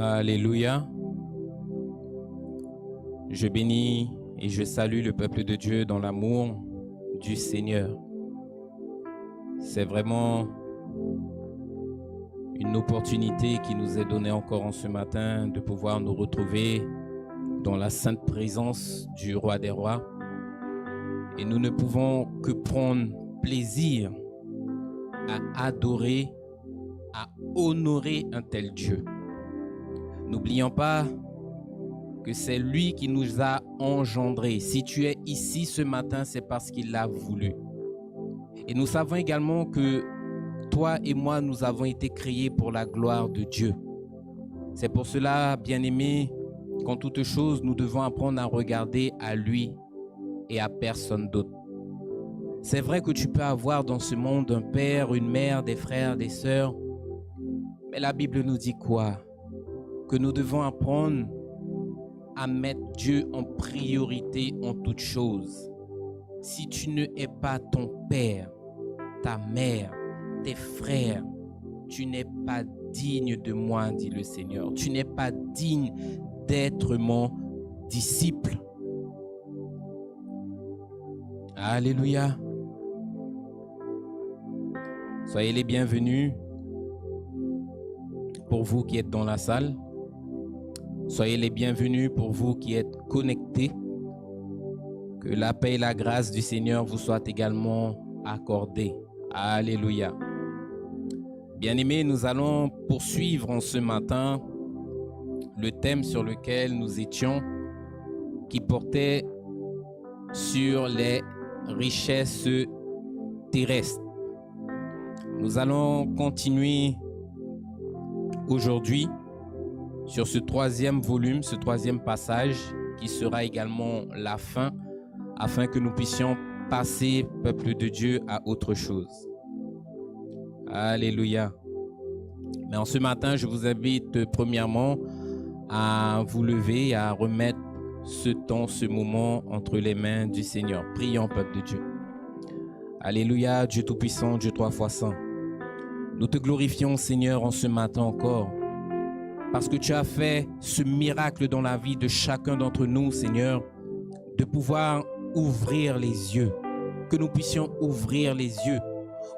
Alléluia. Je bénis et je salue le peuple de Dieu dans l'amour du Seigneur. C'est vraiment une opportunité qui nous est donnée encore en ce matin de pouvoir nous retrouver dans la sainte présence du Roi des Rois. Et nous ne pouvons que prendre plaisir à adorer, à honorer un tel Dieu. N'oublions pas que c'est lui qui nous a engendrés. Si tu es ici ce matin, c'est parce qu'il l'a voulu. Et nous savons également que toi et moi, nous avons été créés pour la gloire de Dieu. C'est pour cela, bien-aimés, qu'en toute chose, nous devons apprendre à regarder à lui et à personne d'autre. C'est vrai que tu peux avoir dans ce monde un père, une mère, des frères, des sœurs, mais la Bible nous dit quoi? Que nous devons apprendre à mettre Dieu en priorité en toutes choses. Si tu ne es pas ton père, ta mère, tes frères, tu n'es pas digne de moi, dit le Seigneur. Tu n'es pas digne d'être mon disciple. Alléluia. Soyez les bienvenus pour vous qui êtes dans la salle. Soyez les bienvenus pour vous qui êtes connectés. Que la paix et la grâce du Seigneur vous soient également accordées. Alléluia. Bien-aimés, nous allons poursuivre en ce matin le thème sur lequel nous étions, qui portait sur les richesses terrestres. Nous allons continuer aujourd'hui sur ce troisième volume, ce troisième passage, qui sera également la fin, afin que nous puissions passer, peuple de Dieu, à autre chose. Alléluia. Mais en ce matin, je vous invite premièrement à vous lever et à remettre ce temps, ce moment entre les mains du Seigneur. Prions, peuple de Dieu. Alléluia, Dieu Tout-Puissant, Dieu trois fois saint. Nous te glorifions, Seigneur, en ce matin encore, parce que tu as fait ce miracle dans la vie de chacun d'entre nous, Seigneur, de pouvoir ouvrir les yeux, que nous puissions ouvrir les yeux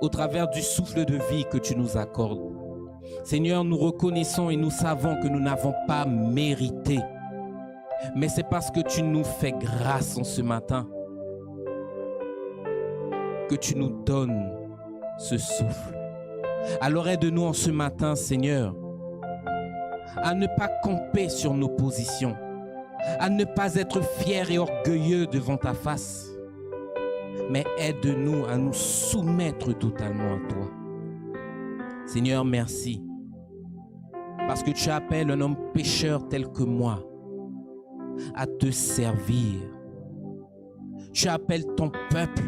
au travers du souffle de vie que tu nous accordes. Seigneur, nous reconnaissons et nous savons que nous n'avons pas mérité, mais c'est parce que tu nous fais grâce en ce matin que tu nous donnes ce souffle. Alors aide-nous en ce matin, Seigneur, à ne pas camper sur nos positions, à ne pas être fiers et orgueilleux devant ta face, mais aide-nous à nous soumettre totalement à toi. Seigneur, merci, parce que tu appelles un homme pécheur tel que moi à te servir. Tu appelles ton peuple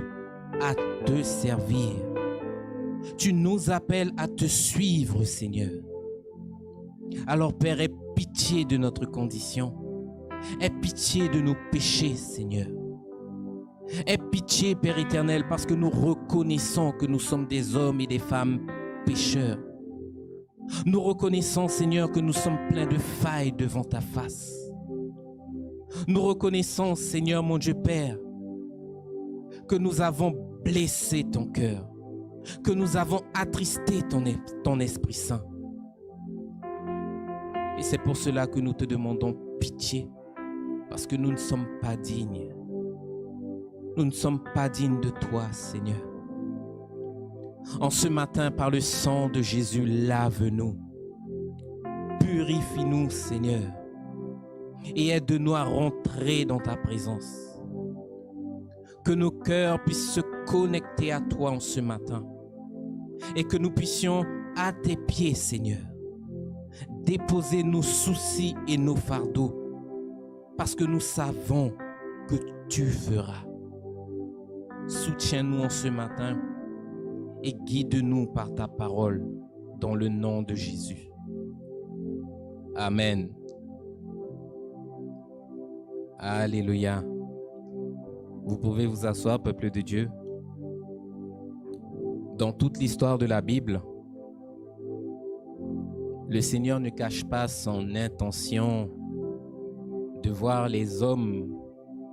à te servir. Tu nous appelles à te suivre, Seigneur. Alors, Père, aie pitié de notre condition. Aie pitié de nos péchés, Seigneur. Aie pitié, Père éternel, parce que nous reconnaissons que nous sommes des hommes et des femmes pécheurs. Nous reconnaissons, Seigneur, que nous sommes pleins de failles devant ta face. Nous reconnaissons, Seigneur, mon Dieu Père, que nous avons blessé ton cœur, que nous avons attristé ton Esprit Saint. Et c'est pour cela que nous te demandons pitié, parce que nous ne sommes pas dignes. Nous ne sommes pas dignes de toi, Seigneur. En ce matin, par le sang de Jésus, lave-nous. Purifie-nous, Seigneur. Et aide-nous à rentrer dans ta présence. Que nos cœurs puissent se connecter à toi en ce matin. Et que nous puissions, à tes pieds, Seigneur, déposer nos soucis et nos fardeaux. Parce que nous savons que tu feras. Soutiens-nous en ce matin et guide-nous par ta parole dans le nom de Jésus. Amen. Alléluia. Vous pouvez vous asseoir, peuple de Dieu. Dans toute l'histoire de la Bible, Le Seigneur ne cache pas son intention de voir les hommes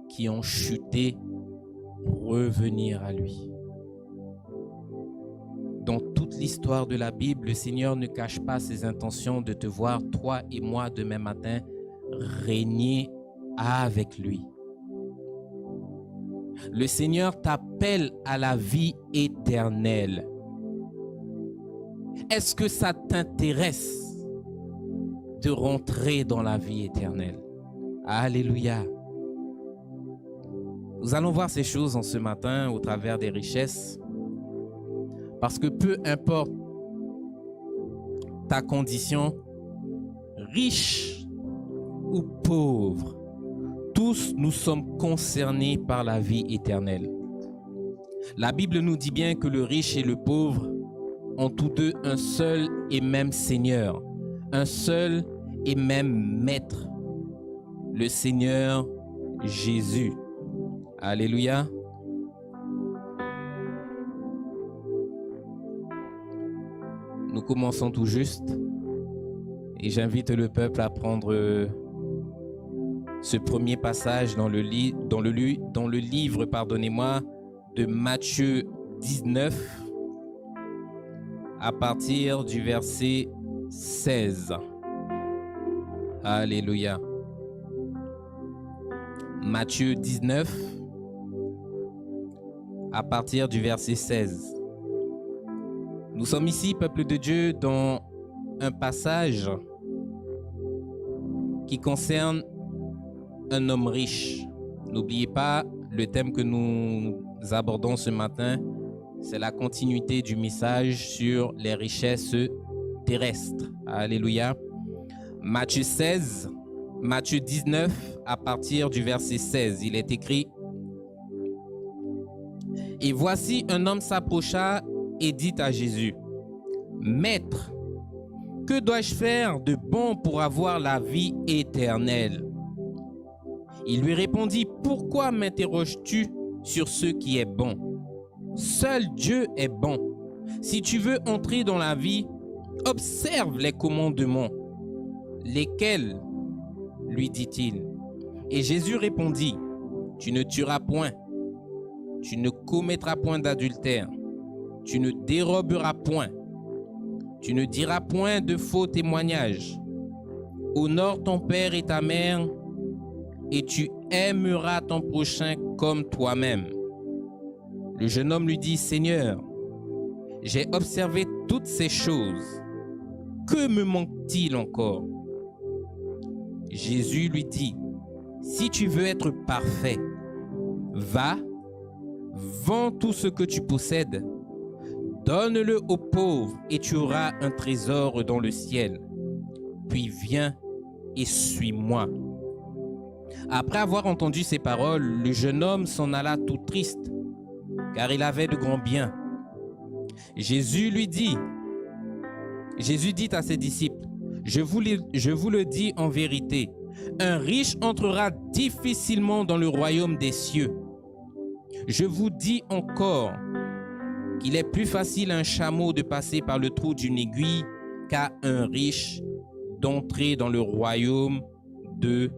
qui ont chuté revenir à lui. Dans toute l'histoire de la Bible, le Seigneur ne cache pas ses intentions de te voir, toi et moi, demain matin, régner avec lui. Le Seigneur t'appelle à la vie éternelle. Est-ce que ça t'intéresse de rentrer dans la vie éternelle? Alléluia. Nous allons voir ces choses en ce matin au travers des richesses. Parce que peu importe ta condition, riche ou pauvre, tous nous sommes concernés par la vie éternelle. La Bible nous dit bien que le riche et le pauvre ont tous deux un seul et même Seigneur, un seul et même Maître, le Seigneur Jésus. Alléluia. Nous commençons tout juste et j'invite le peuple à prendre ce premier passage dans le livre, pardonnez-moi, de Matthieu 19 à partir du verset 16. Alléluia. Matthieu 19 à partir du verset 16. Nous sommes ici, peuple de Dieu, dans un passage qui concerne un homme riche. N'oubliez pas, le thème que nous abordons ce matin, c'est la continuité du message sur les richesses terrestres. Alléluia. Matthieu 19, à partir du verset 16, il est écrit: « Et voici un homme s'approcha et dit à Jésus, « Maître, que dois-je faire de bon pour avoir la vie éternelle ?» Il lui répondit, « Pourquoi m'interroges-tu sur ce qui est bon? Seul Dieu est bon. Si tu veux entrer dans la vie, observe les commandements. » Lesquels, lui dit-il. Et Jésus répondit, « Tu ne tueras point, tu ne commettras point d'adultère, tu ne déroberas point, tu ne diras point de faux témoignages. Honore ton père et ta mère, et tu aimeras ton prochain comme toi-même. » Le jeune homme lui dit, « Seigneur, j'ai observé toutes ces choses. Que me manque-t-il encore ?» Jésus lui dit, « Si tu veux être parfait, va, vends tout ce que tu possèdes, donne-le aux pauvres et tu auras un trésor dans le ciel. Puis viens et suis-moi. » Après avoir entendu ces paroles, le jeune homme s'en alla tout triste, car il avait de grands biens. Jésus dit à ses disciples, je vous le dis en vérité, un riche entrera difficilement dans le royaume des cieux. Je vous dis encore qu'il est plus facile à un chameau de passer par le trou d'une aiguille qu'à un riche d'entrer dans le royaume de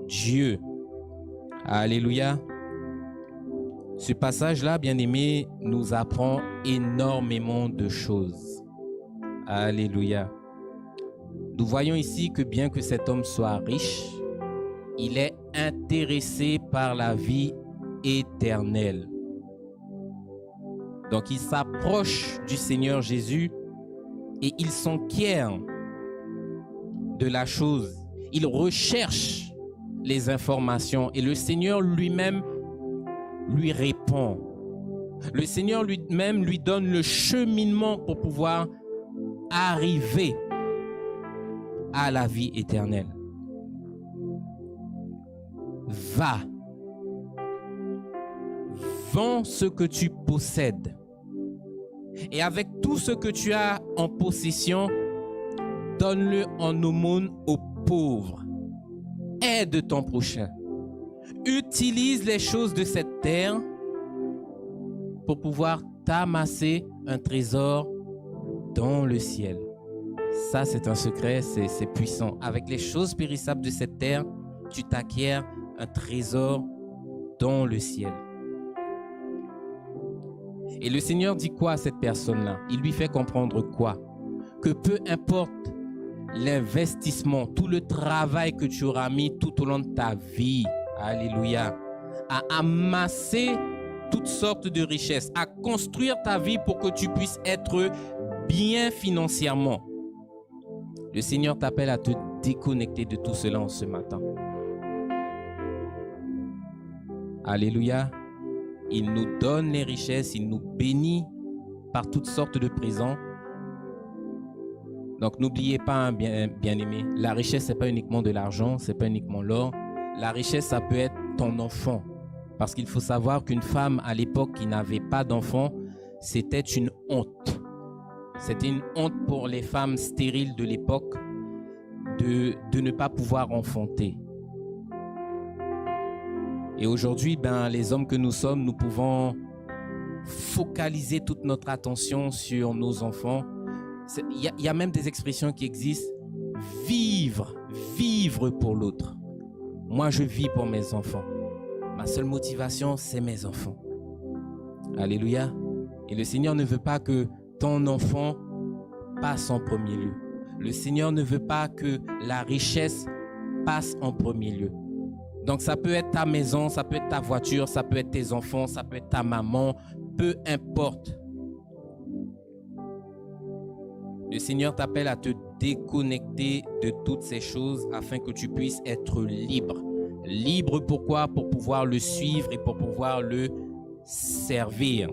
Dieu. Alléluia. Ce passage-là, bien-aimé, nous apprend énormément de choses. Alléluia. Nous voyons ici que bien que cet homme soit riche, il est intéressé par la vie éternelle. Donc il s'approche du Seigneur Jésus et il s'enquiert de la chose. Il recherche les informations et le Seigneur lui-même lui répond. Le Seigneur lui-même lui donne le cheminement pour pouvoir arriver à la vie éternelle. Va, vends ce que tu possèdes et avec tout ce que tu as en possession, donne-le en aumône aux pauvres. Aide ton prochain. Utilise les choses de cette terre pour pouvoir t'amasser un trésor dans le ciel. Ça, c'est un secret, c'est puissant. Avec les choses périssables de cette terre, tu t'acquiers un trésor dans le ciel. Et le Seigneur dit quoi à cette personne-là? Il lui fait comprendre quoi? Que peu importe l'investissement, tout le travail que tu auras mis tout au long de ta vie, alléluia, à amasser toutes sortes de richesses, à construire ta vie pour que tu puisses être bien financièrement. Le Seigneur t'appelle à te déconnecter de tout cela en ce matin. Alléluia. Il nous donne les richesses, il nous bénit par toutes sortes de présents. Donc n'oubliez pas, bien-aimé, la richesse, ce n'est pas uniquement de l'argent, ce n'est pas uniquement l'or. La richesse, ça peut être ton enfant. Parce qu'il faut savoir qu'une femme à l'époque qui n'avait pas d'enfant, c'était une honte. C'était une honte pour les femmes stériles de l'époque de ne pas pouvoir enfanter. Et aujourd'hui, les hommes que nous sommes, nous pouvons focaliser toute notre attention sur nos enfants. Il y a même des expressions qui existent. Vivre pour l'autre. Moi, je vis pour mes enfants. Ma seule motivation, c'est mes enfants. Alléluia. Et le Seigneur ne veut pas que ton enfant passe en premier lieu. Le Seigneur ne veut pas que la richesse passe en premier lieu. Donc, ça peut être ta maison, ça peut être ta voiture, ça peut être tes enfants, ça peut être ta maman, peu importe. Le Seigneur t'appelle à te déconnecter de toutes ces choses afin que tu puisses être libre. Libre pourquoi? Pour pouvoir le suivre et pour pouvoir le servir.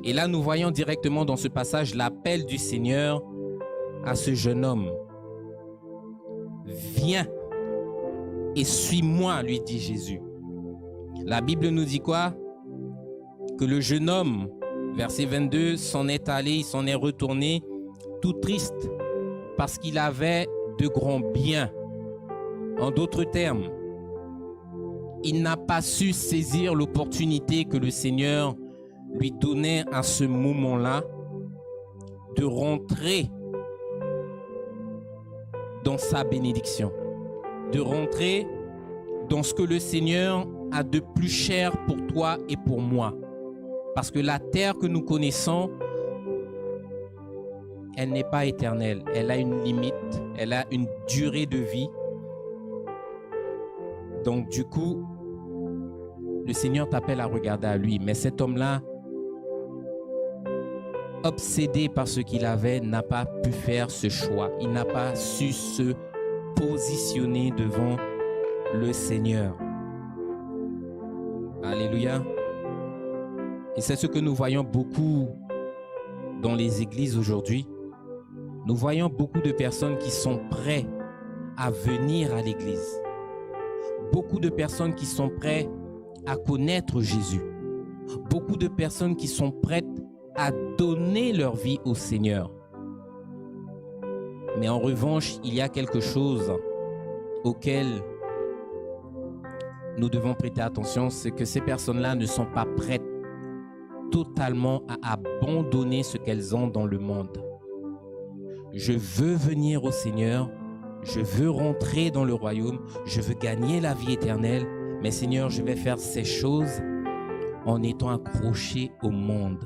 Et là, nous voyons directement dans ce passage l'appel du Seigneur à ce jeune homme. Viens et suis-moi, lui dit Jésus. La Bible nous dit quoi? Que le jeune homme, verset 22, s'en est allé, il s'en est retourné tout triste parce qu'il avait de grands biens. En d'autres termes, il n'a pas su saisir l'opportunité que le Seigneur lui donnait à ce moment-là de rentrer dans sa bénédiction, de rentrer dans ce que le Seigneur a de plus cher pour toi et pour moi. Parce que la terre que nous connaissons, elle n'est pas éternelle. Elle a une limite, elle a une durée de vie. Donc du coup, le Seigneur t'appelle à regarder à lui. Mais cet homme-là, obsédé par ce qu'il avait, n'a pas pu faire ce choix. Il n'a pas su se positionner devant le Seigneur. Alléluia. Et c'est ce que nous voyons beaucoup dans les églises aujourd'hui. Nous voyons beaucoup de personnes qui sont prêtes à venir à l'église. Beaucoup de personnes qui sont prêtes à connaître Jésus. Beaucoup de personnes qui sont prêtes à donner leur vie au Seigneur. Mais en revanche, il y a quelque chose auquel nous devons prêter attention, c'est que ces personnes-là ne sont pas prêtes totalement à abandonner ce qu'elles ont dans le monde. Je veux venir au Seigneur, je veux rentrer dans le royaume, je veux gagner la vie éternelle, mais Seigneur, je vais faire ces choses en étant accroché au monde.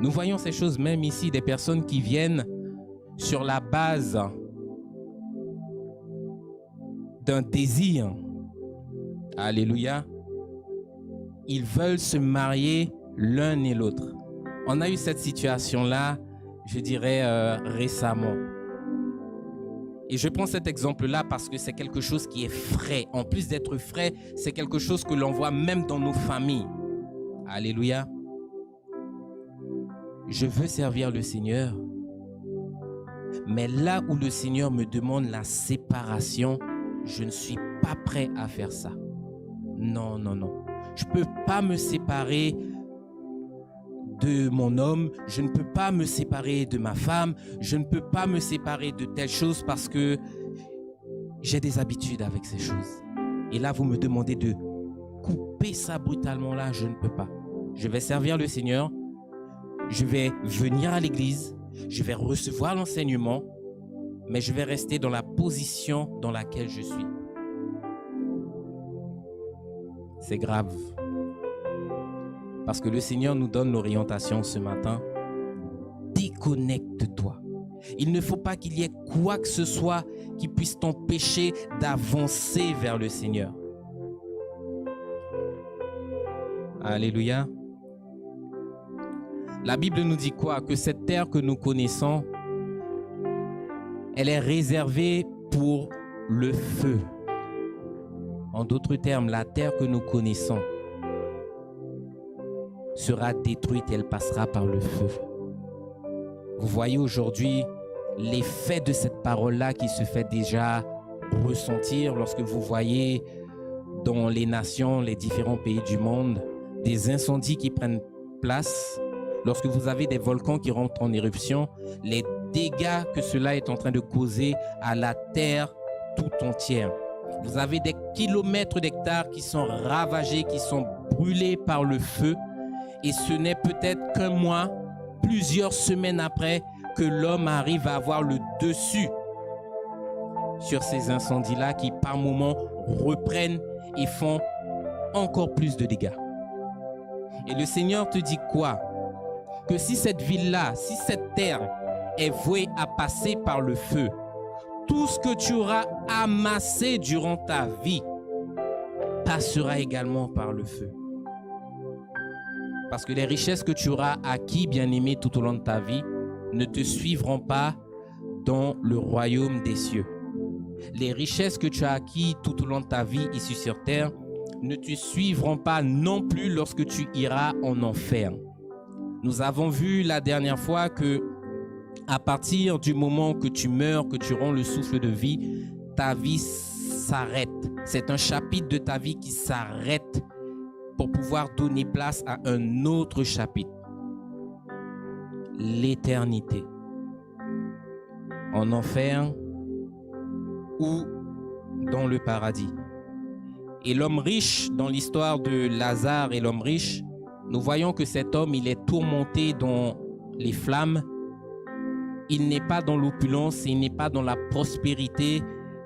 Nous voyons ces choses même ici, des personnes qui viennent sur la base d'un désir. Alléluia. Ils veulent se marier l'un et l'autre. On a eu cette situation-là, je dirais, récemment. Et je prends cet exemple-là parce que c'est quelque chose qui est frais. En plus d'être frais, c'est quelque chose que l'on voit même dans nos familles. Alléluia. Je veux servir le Seigneur. Mais là où le Seigneur me demande la séparation, je ne suis pas prêt à faire ça. Non, non, non. Je ne peux pas me séparer de mon homme, je ne peux pas me séparer de ma femme, je ne peux pas me séparer de telle chose parce que j'ai des habitudes avec ces choses. Et là, vous me demandez de couper ça brutalement là, je ne peux pas. Je vais servir le Seigneur, je vais venir à l'église, Je vais recevoir l'enseignement, mais je vais rester dans la position dans laquelle je suis. C'est grave. Parce que le Seigneur nous donne l'orientation ce matin. Déconnecte-toi. Il ne faut pas qu'il y ait quoi que ce soit qui puisse t'empêcher d'avancer vers le Seigneur. Alléluia. La Bible nous dit quoi? Que cette terre que nous connaissons, elle est réservée pour le feu. En d'autres termes, la terre que nous connaissons sera détruite et elle passera par le feu. Vous voyez aujourd'hui l'effet de cette parole-là qui se fait déjà ressentir lorsque vous voyez dans les nations, les différents pays du monde, des incendies qui prennent place. Lorsque vous avez des volcans qui rentrent en éruption, les dégâts que cela est en train de causer à la terre tout entière. Vous avez des kilomètres d'hectares qui sont ravagés, qui sont brûlés par le feu. Et ce n'est peut-être qu'un mois, plusieurs semaines après, que l'homme arrive à avoir le dessus sur ces incendies-là qui, par moments, reprennent et font encore plus de dégâts. Et le Seigneur te dit quoi? Que si cette ville-là, si cette terre est vouée à passer par le feu, tout ce que tu auras amassé durant ta vie passera également par le feu. Parce que les richesses que tu auras acquis, bien-aimé, tout au long de ta vie, ne te suivront pas dans le royaume des cieux. Les richesses que tu as acquis tout au long de ta vie ici sur terre ne te suivront pas non plus lorsque tu iras en enfer. Nous avons vu la dernière fois que à partir du moment que tu meurs, que tu rends le souffle de vie, ta vie s'arrête. C'est un chapitre de ta vie qui s'arrête pour pouvoir donner place à un autre chapitre. L'éternité. En enfer ou dans le paradis. Et l'homme riche, dans l'histoire de Lazare et l'homme riche, nous voyons que cet homme, il est tourmenté dans les flammes. Il n'est pas dans l'opulence, il n'est pas dans la prospérité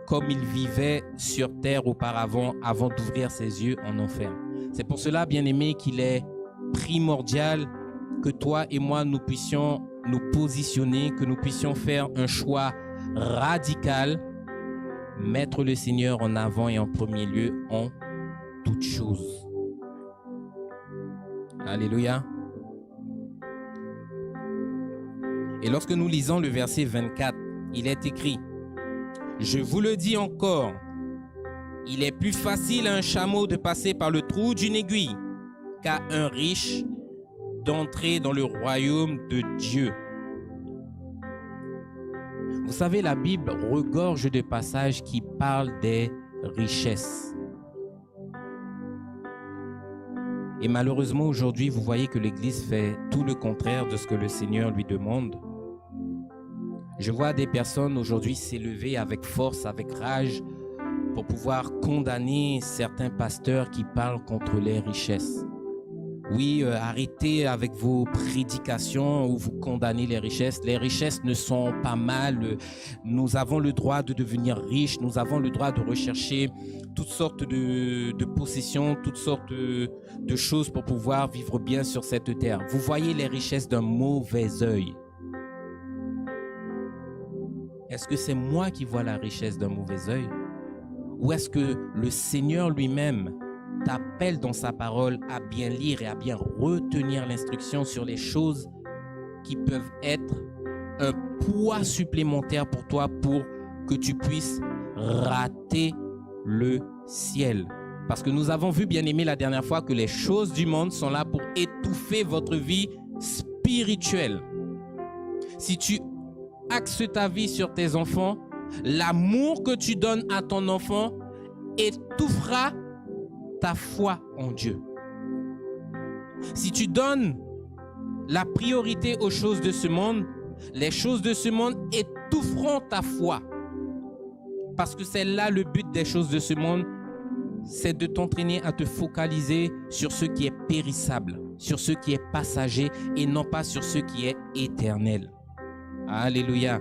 comme il vivait sur terre auparavant, avant d'ouvrir ses yeux en enfer. C'est pour cela, bien-aimé, qu'il est primordial que toi et moi, nous puissions nous positionner, que nous puissions faire un choix radical, mettre le Seigneur en avant et en premier lieu en toutes choses. Alléluia. Et lorsque nous lisons le verset 24, il est écrit « Je vous le dis encore, il est plus facile à un chameau de passer par le trou d'une aiguille qu'à un riche d'entrer dans le royaume de Dieu. » Vous savez, la Bible regorge de passages qui parlent des richesses. Et malheureusement, aujourd'hui, vous voyez que l'Église fait tout le contraire de ce que le Seigneur lui demande. Je vois des personnes aujourd'hui s'élever avec force, avec rage, pour pouvoir condamner certains pasteurs qui parlent contre les richesses. Oui, arrêtez avec vos prédications où vous condamnez les richesses. Les richesses ne sont pas mal. Nous avons le droit de devenir riches. Nous avons le droit de rechercher toutes sortes de possessions, toutes sortes de choses pour pouvoir vivre bien sur cette terre. Vous voyez les richesses d'un mauvais œil. Est-ce que c'est moi qui vois la richesse d'un mauvais œil? Ou est-ce que le Seigneur lui-même t'appelle dans sa parole à bien lire et à bien retenir l'instruction sur les choses qui peuvent être un poids supplémentaire pour toi pour que tu puisses rater le ciel? Parce que nous avons vu, bien aimé, la dernière fois que les choses du monde sont là pour étouffer votre vie spirituelle. Si tu axes ta vie sur tes enfants, l'amour que tu donnes à ton enfant étouffera ta foi en Dieu. Si tu donnes la priorité aux choses de ce monde, les choses de ce monde étoufferont ta foi. Parce que c'est là le but des choses de ce monde, c'est de t'entraîner à te focaliser sur ce qui est périssable, sur ce qui est passager et non pas sur ce qui est éternel. Alléluia.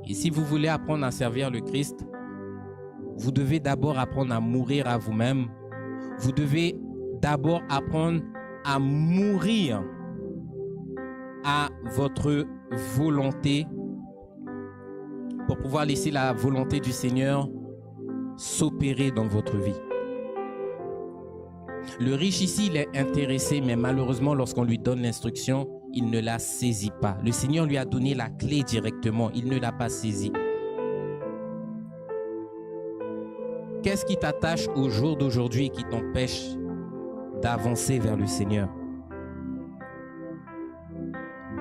Et si vous voulez apprendre à servir le Christ, vous devez d'abord apprendre à mourir à vous-même. Vous devez d'abord apprendre à mourir à votre volonté pour pouvoir laisser la volonté du Seigneur s'opérer dans votre vie. Le riche ici, il est intéressé, mais malheureusement, lorsqu'on lui donne l'instruction, il ne la saisit pas. Le Seigneur lui a donné la clé directement, il ne l'a pas saisie. Qu'est-ce qui t'attache au jour d'aujourd'hui et qui t'empêche d'avancer vers le Seigneur?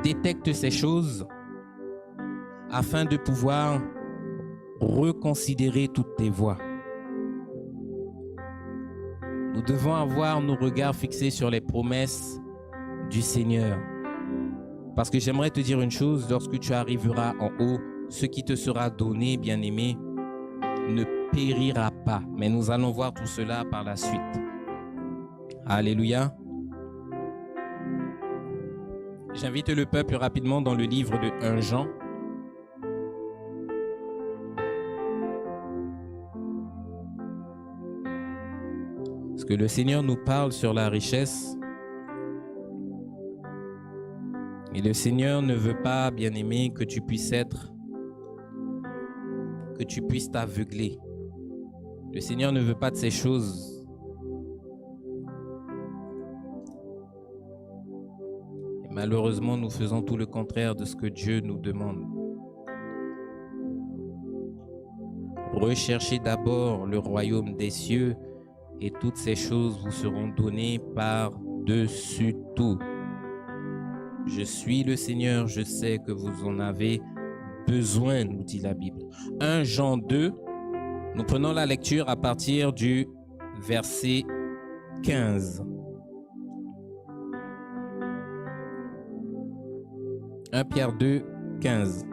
Détecte ces choses afin de pouvoir reconsidérer toutes tes voies. Nous devons avoir nos regards fixés sur les promesses du Seigneur. Parce que j'aimerais te dire une chose, lorsque tu arriveras en haut, ce qui te sera donné, bien-aimé, ne périra pas. Mais nous allons voir tout cela par la suite. Alléluia. J'invite le peuple rapidement dans le livre de 1 Jean. Parce que le Seigneur nous parle sur la richesse. Et le Seigneur ne veut pas, bien-aimé, que tu puisses t'aveugler. Le Seigneur ne veut pas de ces choses. Et malheureusement, nous faisons tout le contraire de ce que Dieu nous demande. Recherchez d'abord le royaume des cieux et toutes ces choses vous seront données par-dessus tout. Je suis le Seigneur, je sais que vous en avez besoin, nous dit la Bible. 1 Jean 2, nous prenons la lecture à partir du verset 15. 1 Pierre 2, 15.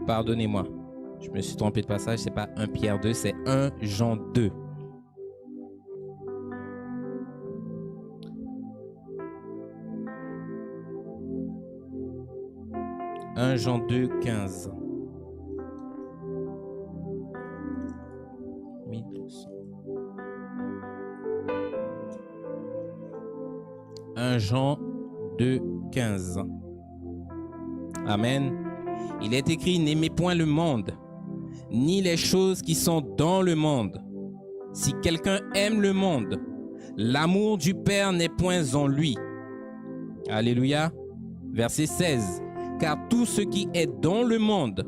Pardonnez-moi, je me suis trompé de passage, c'est pas 1 Pierre 2, c'est 1 Jean 2. « 1 Jean 2, 15. » 1 Jean 2, 15. Amen. Il est écrit, n'aimez point le monde, ni les choses qui sont dans le monde. Si quelqu'un aime le monde, l'amour du Père n'est point en lui. Alléluia. Verset 16. Car tout ce qui est dans le monde,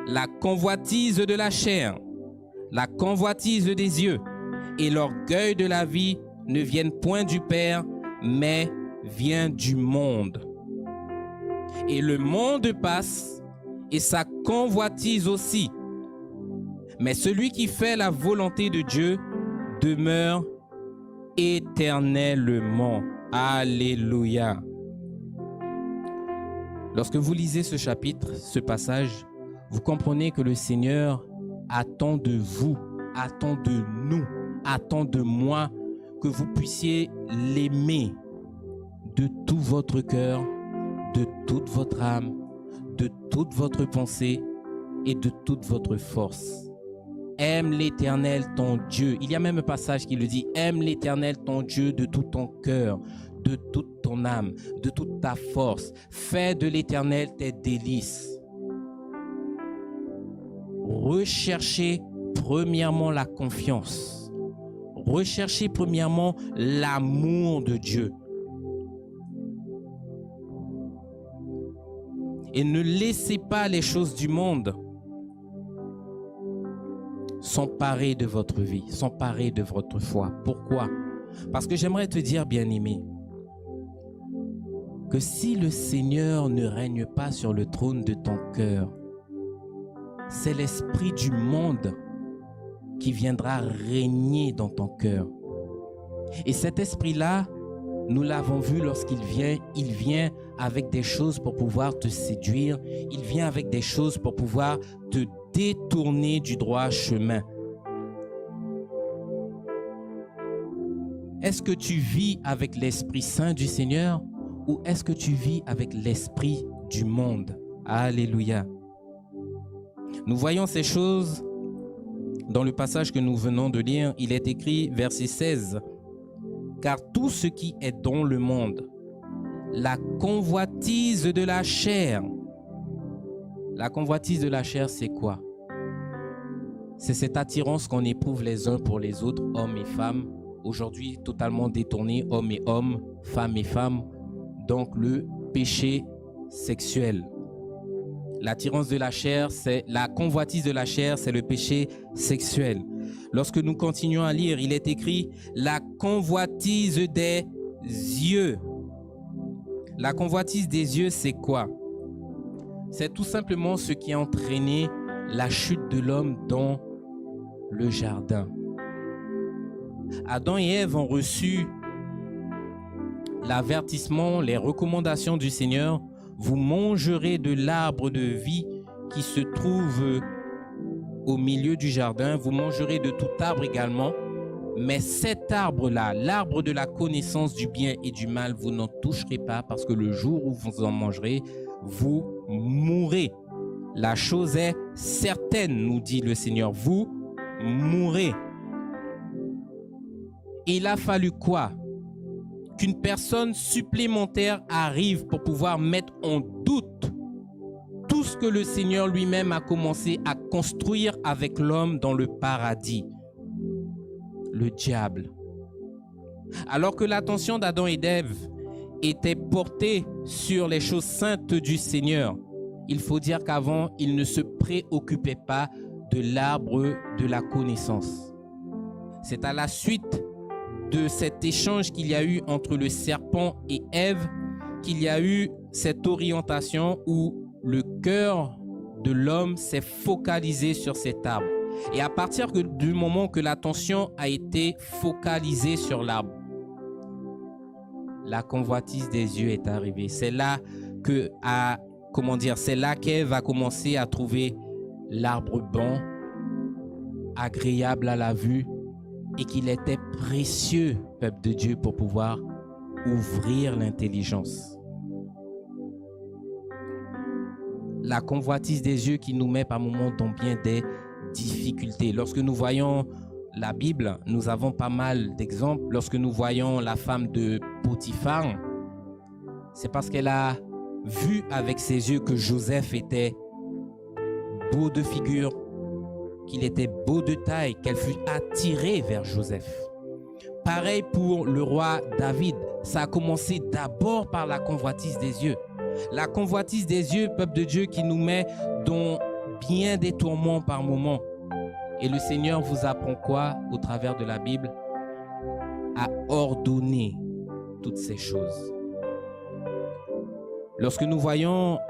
la convoitise de la chair, la convoitise des yeux et l'orgueil de la vie ne viennent point du Père, mais vient du monde. Et le monde passe et sa convoitise aussi. Mais celui qui fait la volonté de Dieu demeure éternellement. Alléluia. Lorsque vous lisez ce chapitre, ce passage, vous comprenez que le Seigneur attend de vous, attend de nous, attend de moi que vous puissiez l'aimer de tout votre cœur, de toute votre âme, de toute votre pensée et de toute votre force. Aime l'Éternel ton Dieu. Il y a même un passage qui le dit, aime l'Éternel ton Dieu de tout ton cœur, de toute ton âme, de toute ta force. Fais de l'Éternel tes délices. Recherchez premièrement la confiance. Recherchez premièrement l'amour de Dieu. Et ne laissez pas les choses du monde s'emparer de votre vie, s'emparer de votre foi. Pourquoi? Parce que j'aimerais te dire, bien-aimé, que si le Seigneur ne règne pas sur le trône de ton cœur, c'est l'esprit du monde qui viendra régner dans ton cœur. Et cet esprit-là, nous l'avons vu lorsqu'il vient avec des choses pour pouvoir te séduire, il vient avec des choses pour pouvoir te détourner du droit chemin. Est-ce que tu vis avec l'Esprit Saint du Seigneur ou est-ce que tu vis avec l'esprit du monde? Alléluia. Nous voyons ces choses dans le passage que nous venons de lire. Il est écrit, verset 16, « Car tout ce qui est dans le monde, la convoitise de la chair. » La convoitise de la chair, c'est quoi? C'est cette attirance qu'on éprouve les uns pour les autres, hommes et femmes, aujourd'hui totalement détournés, hommes et hommes, femmes et femmes. Donc le péché sexuel. L'attirance de la chair, c'est la convoitise de la chair, c'est le péché sexuel. Lorsque nous continuons à lire, il est écrit la convoitise des yeux. La convoitise des yeux, c'est quoi? C'est tout simplement ce qui a entraîné la chute de l'homme dans le jardin. Adam et Ève ont reçu l'avertissement, les recommandations du Seigneur. Vous mangerez de l'arbre de vie qui se trouve au milieu du jardin. Vous mangerez de tout arbre également. Mais cet arbre-là, l'arbre de la connaissance du bien et du mal, vous n'en toucherez pas parce que le jour où vous en mangerez, vous mourrez. La chose est certaine, nous dit le Seigneur, vous mourrez. Il a fallu quoi? Qu'une personne supplémentaire arrive pour pouvoir mettre en doute tout ce que le Seigneur lui-même a commencé à construire avec l'homme dans le paradis. Le diable. Alors que l'attention d'Adam et d'Ève était portée sur les choses saintes du Seigneur, il faut dire qu'avant, ils ne se préoccupaient pas de l'arbre de la connaissance. C'est à la suite de cet échange qu'il y a eu entre le serpent et Ève qu'il y a eu cette orientation où le cœur de l'homme s'est focalisé sur cet arbre. Et à partir du moment que l'attention a été focalisée sur l'arbre, la convoitise des yeux est arrivée. C'est là que, c'est là qu'Ève a commencé à trouver l'arbre bon, agréable à la vue, et qu'il était précieux, peuple de Dieu, pour pouvoir ouvrir l'intelligence. La convoitise des yeux qui nous met par moments dans bien des difficultés. Lorsque nous voyons la Bible, nous avons pas mal d'exemples. Lorsque nous voyons la femme de Potiphar, c'est parce qu'elle a vu avec ses yeux que Joseph était beau de figure, qu'il était beau de taille, qu'elle fut attirée vers Joseph. Pareil pour le roi David. Ça a commencé d'abord par la convoitise des yeux. La convoitise des yeux, peuple de Dieu, qui nous met dans bien des tourments par moments. Et le Seigneur vous apprend quoi au travers de la Bible? À ordonner toutes ces choses. Lorsque nous voyons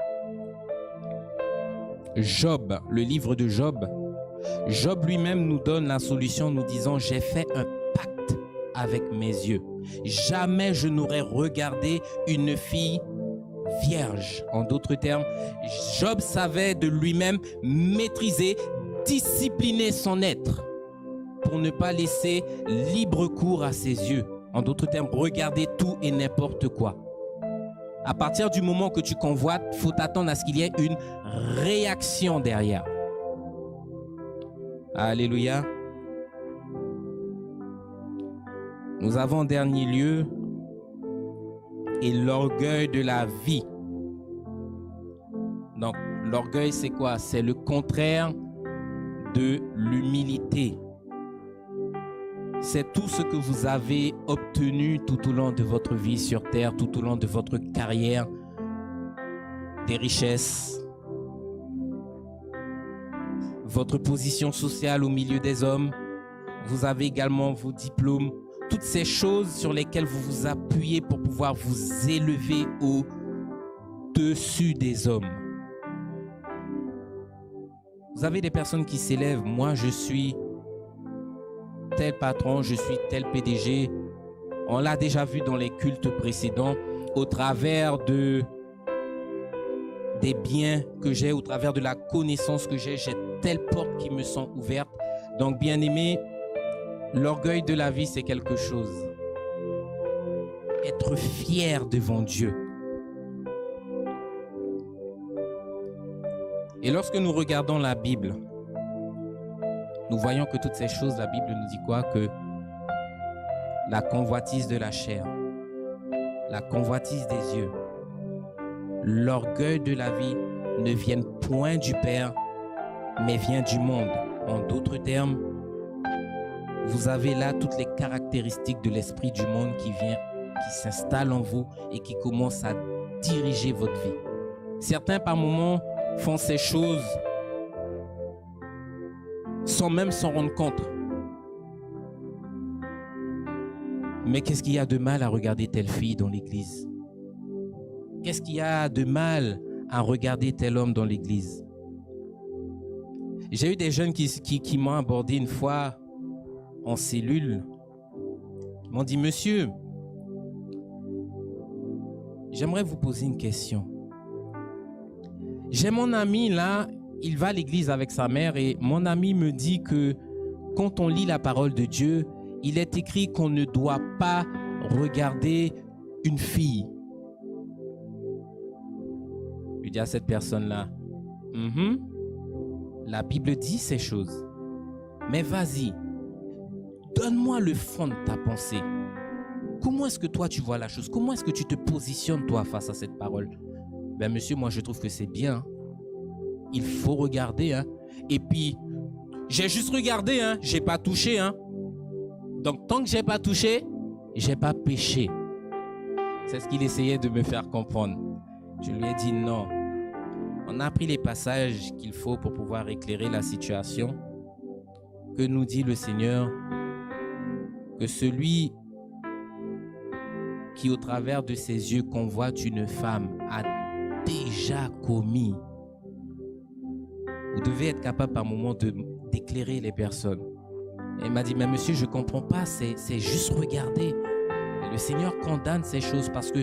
Job, le livre de Job, Job lui-même nous donne la solution, nous disant « J'ai fait un pacte avec mes yeux. Jamais je n'aurais regardé une fille vierge. » En d'autres termes, Job savait de lui-même maîtriser, discipliner son être pour ne pas laisser libre cours à ses yeux. En d'autres termes, regarder tout et n'importe quoi. À partir du moment que tu convoites, il faut t'attendre à ce qu'il y ait une réaction derrière. Alléluia. Nous avons en dernier lieu et l'orgueil de la vie. Donc, l'orgueil, c'est quoi? C'est le contraire de l'humilité. C'est tout ce que vous avez obtenu tout au long de votre vie sur terre, tout au long de votre carrière, des richesses, votre position sociale au milieu des hommes. Vous avez également vos diplômes, toutes ces choses sur lesquelles vous vous appuyez pour pouvoir vous élever au-dessus des hommes. Vous avez des personnes qui s'élèvent. Moi, je suis tel patron, je suis tel PDG. On l'a déjà vu dans les cultes précédents, au travers des biens que j'ai, au travers de la connaissance que j'ai telles portes qui me sont ouvertes. Donc, bien-aimés, l'orgueil de la vie, c'est quelque chose. être fier devant Dieu. Et lorsque nous regardons la Bible, nous voyons que toutes ces choses, la Bible nous dit quoi? Que la convoitise de la chair, la convoitise des yeux, l'orgueil de la vie ne viennent point du Père, mais vient du monde. En d'autres termes, vous avez là toutes les caractéristiques de l'esprit du monde qui vient, qui s'installe en vous et qui commence à diriger votre vie. Certains, par moments, font ces choses sans même s'en rendre compte. Mais qu'est-ce qu'il y a de mal à regarder telle fille dans l'église? Qu'est-ce qu'il y a de mal à regarder tel homme dans l'église? J'ai eu des jeunes qui m'ont abordé une fois en cellule. Ils m'ont dit, monsieur, j'aimerais vous poser une question. J'ai mon ami là, il va à l'église avec sa mère et mon ami me dit que quand on lit la parole de Dieu, il est écrit qu'on ne doit pas regarder une fille. Je dis à cette personne-là, la Bible dit ces choses, mais vas-y, donne-moi le fond de ta pensée. Comment est-ce que toi tu vois la chose? Comment est-ce que tu te positionnes toi face à cette parole? Ben monsieur, moi je trouve que c'est bien. Il faut regarder. Hein. Et puis, j'ai juste regardé, hein. J'ai pas touché. Hein. Donc tant que j'ai pas touché, j'ai pas péché. C'est ce qu'il essayait de me faire comprendre. Je lui ai dit non. On a pris les passages qu'il faut pour pouvoir éclairer la situation. Que nous dit le Seigneur? Que celui qui au travers de ses yeux convoite une femme a déjà commis. Vous devez être capable par moment d'éclairer les personnes. Et il m'a dit, mais monsieur, je ne comprends pas, c'est juste regarder. Et le Seigneur condamne ces choses parce que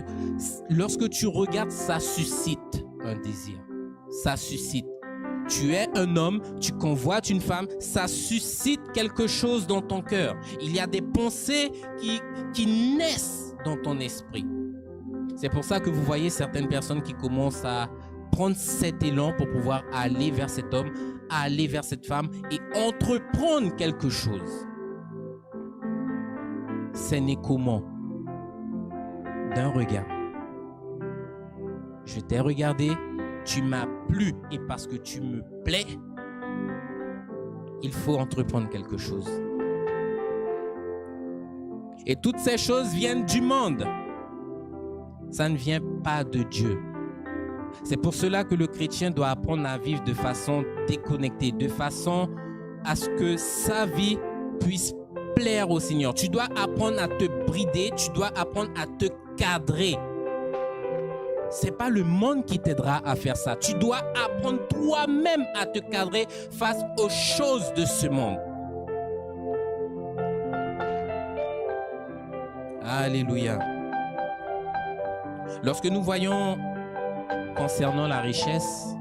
lorsque tu regardes, ça suscite un désir. Ça suscite. Tu es un homme, tu convoites une femme, ça suscite quelque chose dans ton cœur. Il y a des pensées qui naissent dans ton esprit. C'est pour ça que vous voyez certaines personnes qui commencent à prendre cet élan pour pouvoir aller vers cet homme, aller vers cette femme et entreprendre quelque chose. C'est né comment? D'un regard. Je t'ai regardé, tu m'as plu et parce que tu me plais, il faut entreprendre quelque chose. Et toutes ces choses viennent du monde. Ça ne vient pas de Dieu. C'est pour cela que le chrétien doit apprendre à vivre de façon déconnectée, de façon à ce que sa vie puisse plaire au Seigneur. Tu dois apprendre à te brider, tu dois apprendre à te cadrer. Ce n'est pas le monde qui t'aidera à faire ça. Tu dois apprendre toi-même à te cadrer face aux choses de ce monde. Alléluia. Lorsque nous voyons concernant la richesse,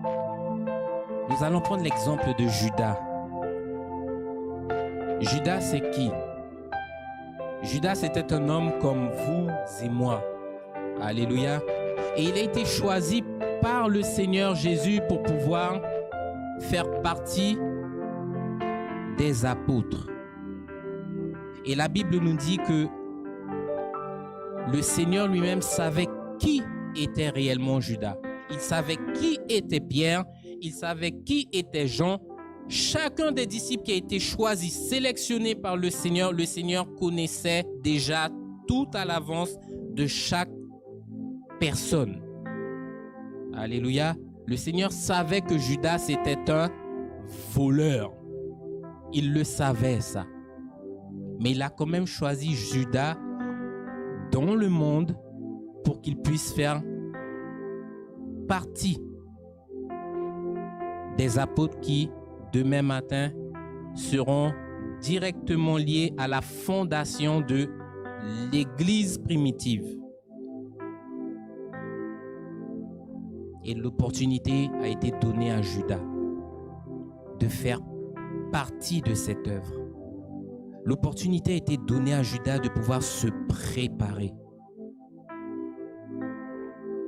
nous allons prendre l'exemple de Judas. Judas, c'est qui? Judas était un homme comme vous et moi. Alléluia. Et il a été choisi par le Seigneur Jésus pour pouvoir faire partie des apôtres. Et la Bible nous dit que le Seigneur lui-même savait qui était réellement Judas. Il savait qui était Pierre, il savait qui était Jean. Chacun des disciples qui a été choisi, sélectionné par le Seigneur connaissait déjà tout à l'avance de chaque personne. Alléluia. Le Seigneur savait que Judas était un voleur. Il le savait ça. Mais il a quand même choisi Judas dans le monde pour qu'il puisse faire partie des apôtres qui, demain matin, seront directement liés à la fondation de l'Église primitive. Et l'opportunité a été donnée à Judas de faire partie de cette œuvre. L'opportunité a été donnée à Judas de pouvoir se préparer.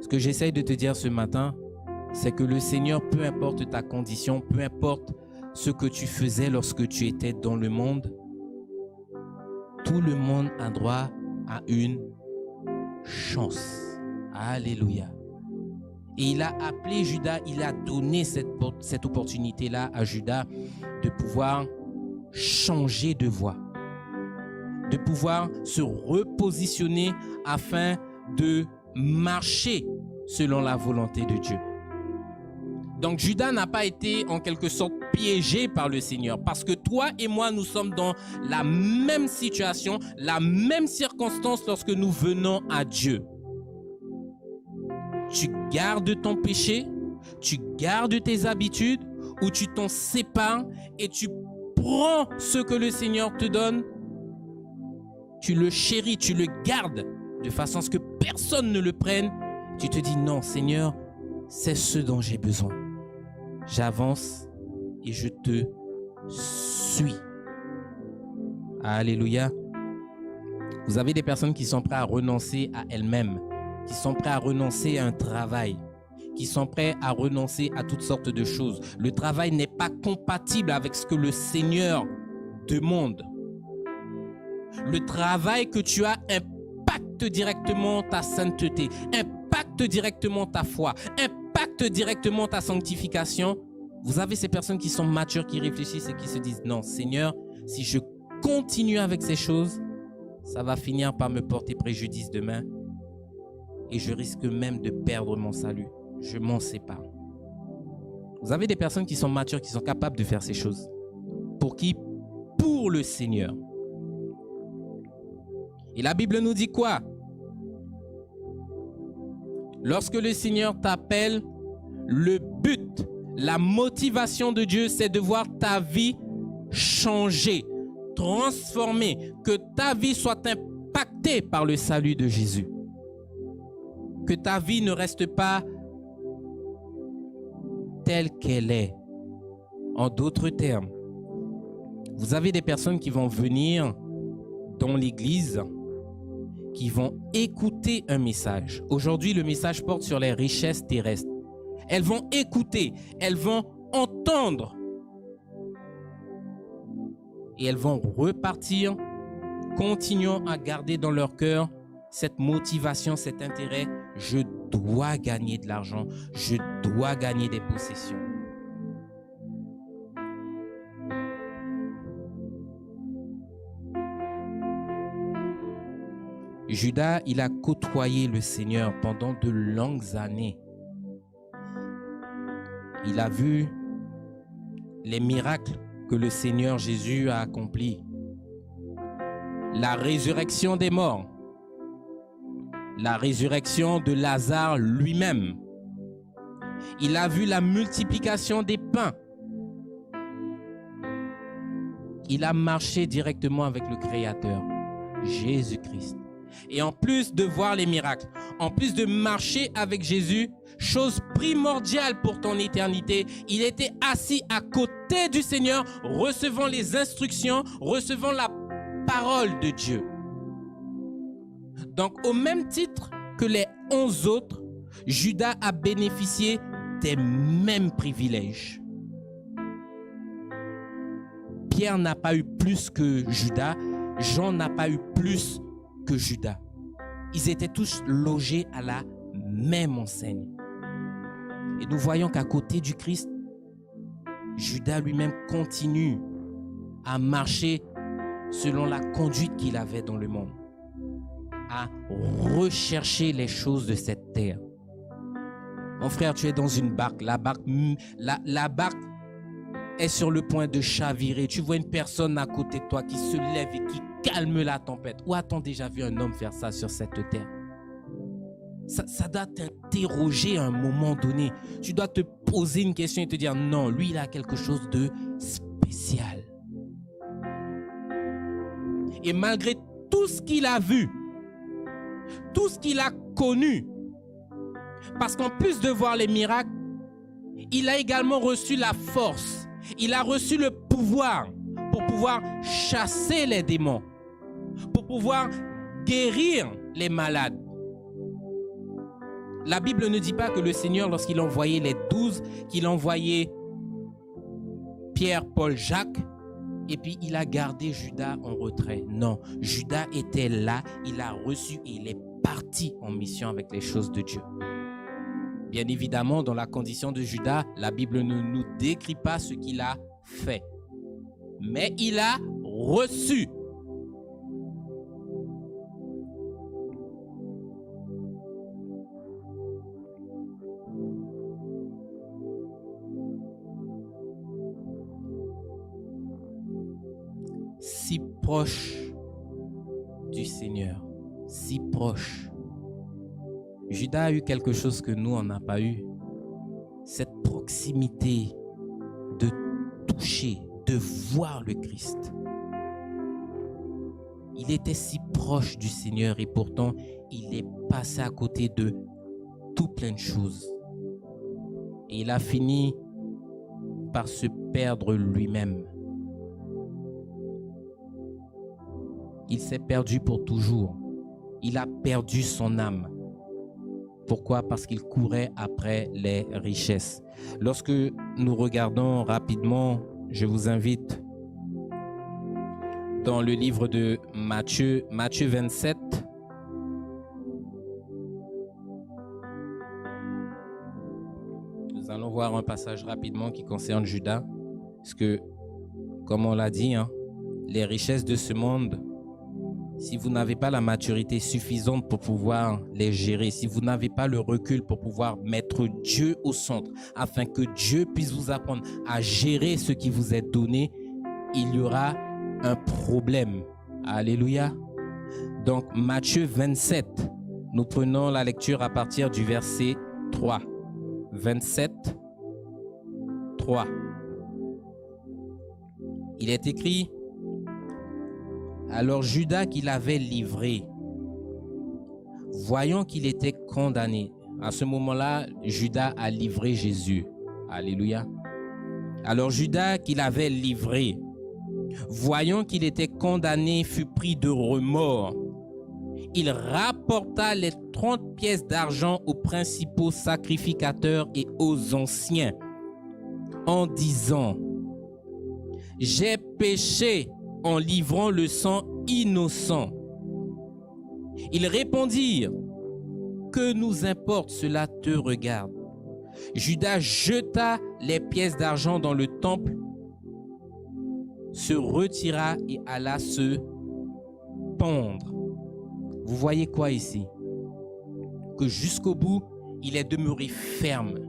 Ce que j'essaye de te dire ce matin, c'est que le Seigneur, peu importe ta condition, peu importe ce que tu faisais lorsque tu étais dans le monde, tout le monde a droit à une chance. Alléluia. Et il a appelé Judas, il a donné cette opportunité-là à Judas de pouvoir changer de voie, de pouvoir se repositionner afin de marcher selon la volonté de Dieu. Donc Judas n'a pas été en quelque sorte piégé par le Seigneur, parce que toi et moi, nous sommes dans la même situation, la même circonstance lorsque nous venons à Dieu. Tu gardes ton péché, tu gardes tes habitudes, ou tu t'en sépares et tu prends ce que le Seigneur te donne, tu le chéris, tu le gardes de façon à ce que personne ne le prenne. Tu te dis non, Seigneur, c'est ce dont j'ai besoin. J'avance et je te suis. Alléluia. Vous avez des personnes qui sont prêtes à renoncer à elles-mêmes, qui sont prêtes à renoncer à un travail, qui sont prêts à renoncer à toutes sortes de choses. Le travail n'est pas compatible avec ce que le Seigneur demande. Le travail que tu as impacte directement ta sainteté, impacte directement ta foi, impacte directement ta sanctification. Vous avez ces personnes qui sont matures, qui réfléchissent et qui se disent « Non, Seigneur, si je continue avec ces choses, ça va finir par me porter préjudice demain et je risque même de perdre mon salut. Je m'en sépare. » Vous avez des personnes qui sont matures, qui sont capables de faire ces choses. Pour qui? Pour le Seigneur. Et la Bible nous dit quoi? Lorsque le Seigneur t'appelle, le but, la motivation de Dieu, c'est de voir ta vie changer, transformer, que ta vie soit impactée par le salut de Jésus. Que ta vie ne reste pas telle qu'elle est. En d'autres termes, vous avez des personnes qui vont venir dans l'église, qui vont écouter un message. Aujourd'hui, le message porte sur les richesses terrestres. Elles vont écouter, elles vont entendre et elles vont repartir, continuant à garder dans leur cœur cette motivation, cet intérêt. Je dois gagner de l'argent, je dois gagner des possessions. Judas, il a côtoyé le Seigneur pendant de longues années. Il a vu les miracles que le Seigneur Jésus a accomplis. La résurrection des morts. La résurrection de Lazare lui-même. Il a vu la multiplication des pains. Il a marché directement avec le Créateur, Jésus-Christ. Et en plus de voir les miracles, en plus de marcher avec Jésus, chose primordiale pour ton éternité, il était assis à côté du Seigneur, recevant les instructions, recevant la parole de Dieu. Donc, au même titre que les 11 autres, Judas a bénéficié des mêmes privilèges. Pierre n'a pas eu plus que Judas, Jean n'a pas eu plus que Judas. Ils étaient tous logés à la même enseigne. Et nous voyons qu'à côté du Christ, Judas lui-même continue à marcher selon la conduite qu'il avait dans le monde, à rechercher les choses de cette terre. Mon frère, tu es dans une barque. La barque est sur le point de chavirer. Tu vois une personne à côté de toi qui se lève et qui calme la tempête. Où a-t-on déjà vu un homme faire ça sur cette terre? Ça doit t'interroger à un moment donné. Tu dois te poser une question et te dire non, lui il a quelque chose de spécial. Et malgré tout ce qu'il a vu, tout ce qu'il a connu, parce qu'en plus de voir les miracles, il a également reçu la force, il a reçu le pouvoir pour pouvoir chasser les démons, pour pouvoir guérir les malades. La Bible ne dit pas que le Seigneur, lorsqu'il envoyait les 12, qu'il envoyait Pierre, Paul, Jacques, et puis il a gardé Judas en retrait. Non, Judas était là, il a reçu et il est parti en mission avec les choses de Dieu. Bien évidemment, dans la condition de Judas, la Bible ne nous décrit pas ce qu'il a fait. Mais il a reçu. Si proche du Seigneur, si proche. Judas a eu quelque chose que nous, on n'a pas eu. Cette proximité de toucher, de voir le Christ. Il était si proche du Seigneur et pourtant, il est passé à côté de tout plein de choses. Et il a fini par se perdre lui-même. Il s'est perdu pour toujours. Il a perdu son âme. Pourquoi? Parce qu'il courait après les richesses. Lorsque nous regardons rapidement, je vous invite dans le livre de Matthieu 27. Nous allons voir un passage rapidement qui concerne Judas. Parce que, comme on l'a dit, les richesses de ce monde, si vous n'avez pas la maturité suffisante pour pouvoir les gérer, si vous n'avez pas le recul pour pouvoir mettre Dieu au centre, afin que Dieu puisse vous apprendre à gérer ce qui vous est donné, il y aura un problème. Alléluia. Donc, Matthieu 27, nous prenons la lecture à partir du verset 3. 27, 3. Il est écrit: alors Judas qui l'avait livré, voyant qu'il était condamné. À ce moment-là, Judas a livré Jésus. Alléluia. Alors Judas qui l'avait livré, voyant qu'il était condamné, fut pris de remords. Il rapporta les 30 pièces d'argent aux principaux sacrificateurs et aux anciens, en disant: j'ai péché en livrant le sang innocent. Ils répondirent: que nous importe, cela te regarde. Judas jeta les pièces d'argent dans le temple, se retira et alla se pendre. Vous voyez quoi ici? Que jusqu'au bout, il est demeuré ferme,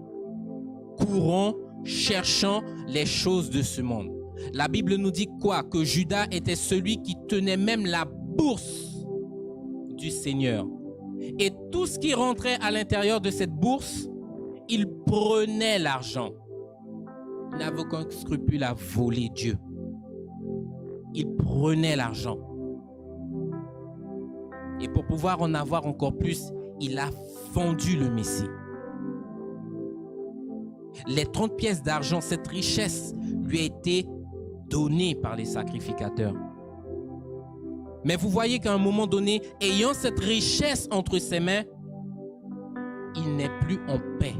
courant, cherchant les choses de ce monde. La Bible nous dit quoi? Que Judas était celui qui tenait même la bourse du Seigneur. Et tout ce qui rentrait à l'intérieur de cette bourse, il prenait l'argent. Il n'avait aucun scrupule à voler Dieu. Il prenait l'argent. Et pour pouvoir en avoir encore plus, il a vendu le Messie. Les 30 pièces d'argent, cette richesse lui a été donnée par les sacrificateurs. Mais vous voyez qu'à un moment donné, ayant cette richesse entre ses mains, il n'est plus en paix.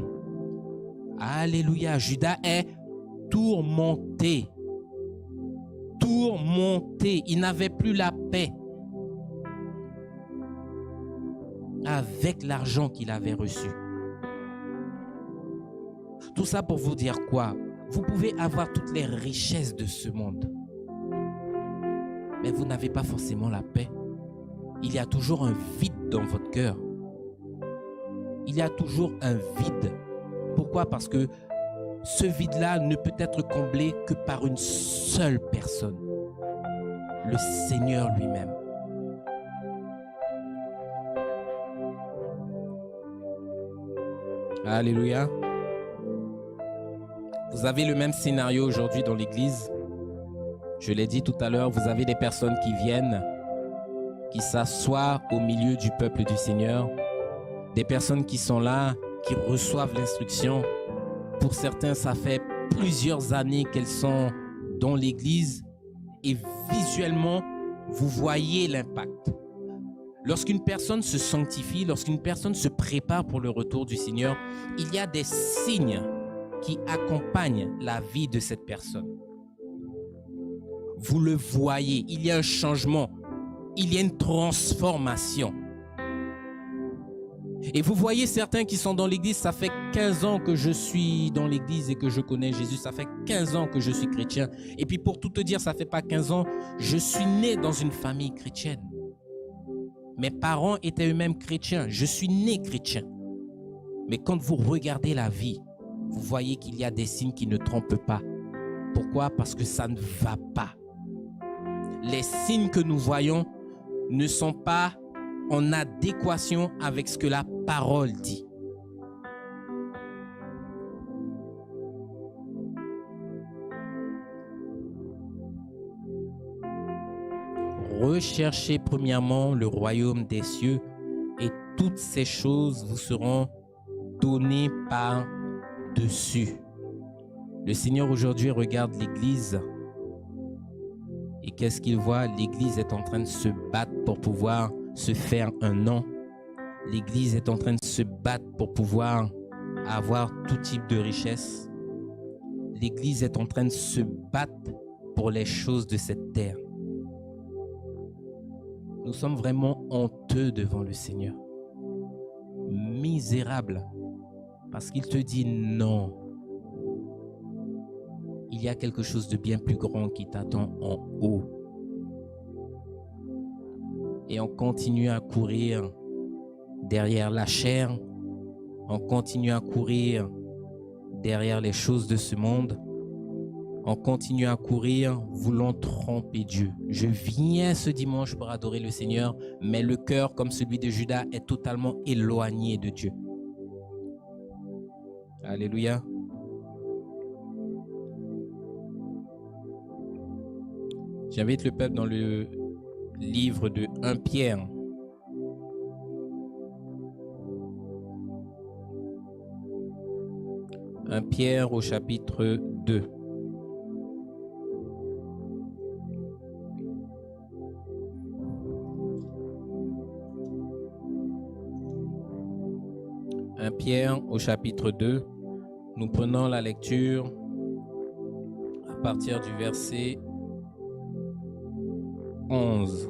Alléluia. Judas est tourmenté. Tourmenté. Il n'avait plus la paix avec l'argent qu'il avait reçu. Tout ça pour vous dire quoi? Vous pouvez avoir toutes les richesses de ce monde, mais vous n'avez pas forcément la paix. Il y a toujours un vide dans votre cœur. Il y a toujours un vide. Pourquoi? Parce que ce vide-là ne peut être comblé que par une seule personne, le Seigneur lui-même. Alléluia. Vous avez le même scénario aujourd'hui dans l'église. Je l'ai dit tout à l'heure, vous avez des personnes qui viennent, qui s'assoient au milieu du peuple du Seigneur. Des personnes qui sont là, qui reçoivent l'instruction. Pour certains, ça fait plusieurs années qu'elles sont dans l'église et visuellement, vous voyez l'impact. Lorsqu'une personne se sanctifie, lorsqu'une personne se prépare pour le retour du Seigneur, il y a des signes qui accompagnent la vie de cette personne. Vous le voyez, il y a un changement, il y a une transformation. Et vous voyez certains qui sont dans l'église, ça fait 15 ans que je suis dans l'église et que je connais Jésus, ça fait 15 ans que je suis chrétien. Et puis pour tout te dire, ça fait pas 15 ans, je suis né dans une famille chrétienne. Mes parents étaient eux-mêmes chrétiens, je suis né chrétien. Mais quand vous regardez la vie, vous voyez qu'il y a des signes qui ne trompent pas. Pourquoi? Parce que ça ne va pas. Les signes que nous voyons ne sont pas en adéquation avec ce que la parole dit. Recherchez premièrement le royaume des cieux et toutes ces choses vous seront données par-dessus. Le Seigneur aujourd'hui regarde l'Église et qu'est-ce qu'il voit? L'Église est en train de se battre pour pouvoir se faire un nom. L'Église est en train de se battre pour pouvoir avoir tout type de richesse. L'Église est en train de se battre pour les choses de cette terre. Nous sommes vraiment honteux devant le Seigneur. Misérables. Parce qu'il te dit non. Il y a quelque chose de bien plus grand qui t'attend en haut. Et on continue à courir derrière la chair. On continue à courir derrière les choses de ce monde. On continue à courir voulant tromper Dieu. Je viens ce dimanche pour adorer le Seigneur, mais le cœur, comme celui de Judas, est totalement éloigné de Dieu. Alléluia. J'invite le peuple dans le livre de 1 Pierre. Un Pierre au chapitre 2. Un Pierre au chapitre 2. Nous prenons la lecture à partir du verset 11.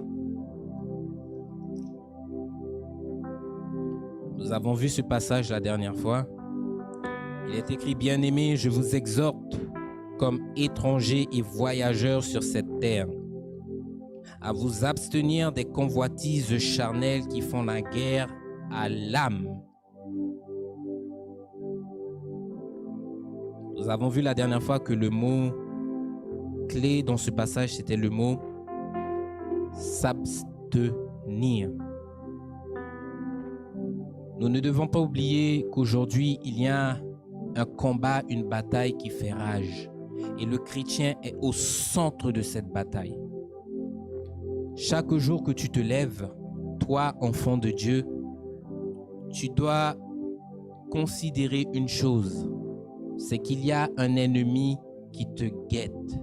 Nous avons vu ce passage la dernière fois. Il est écrit: Bien-aimés, je vous exhorte, comme étrangers et voyageurs sur cette terre, à vous abstenir des convoitises charnelles qui font la guerre à l'âme. Nous avons vu la dernière fois que le mot clé dans ce passage, c'était le mot s'abstenir. Nous ne devons pas oublier qu'aujourd'hui, il y a un combat, une bataille qui fait rage. Et le chrétien est au centre de cette bataille. Chaque jour que tu te lèves, toi, enfant de Dieu, tu dois considérer une chose, c'est qu'il y a un ennemi qui te guette.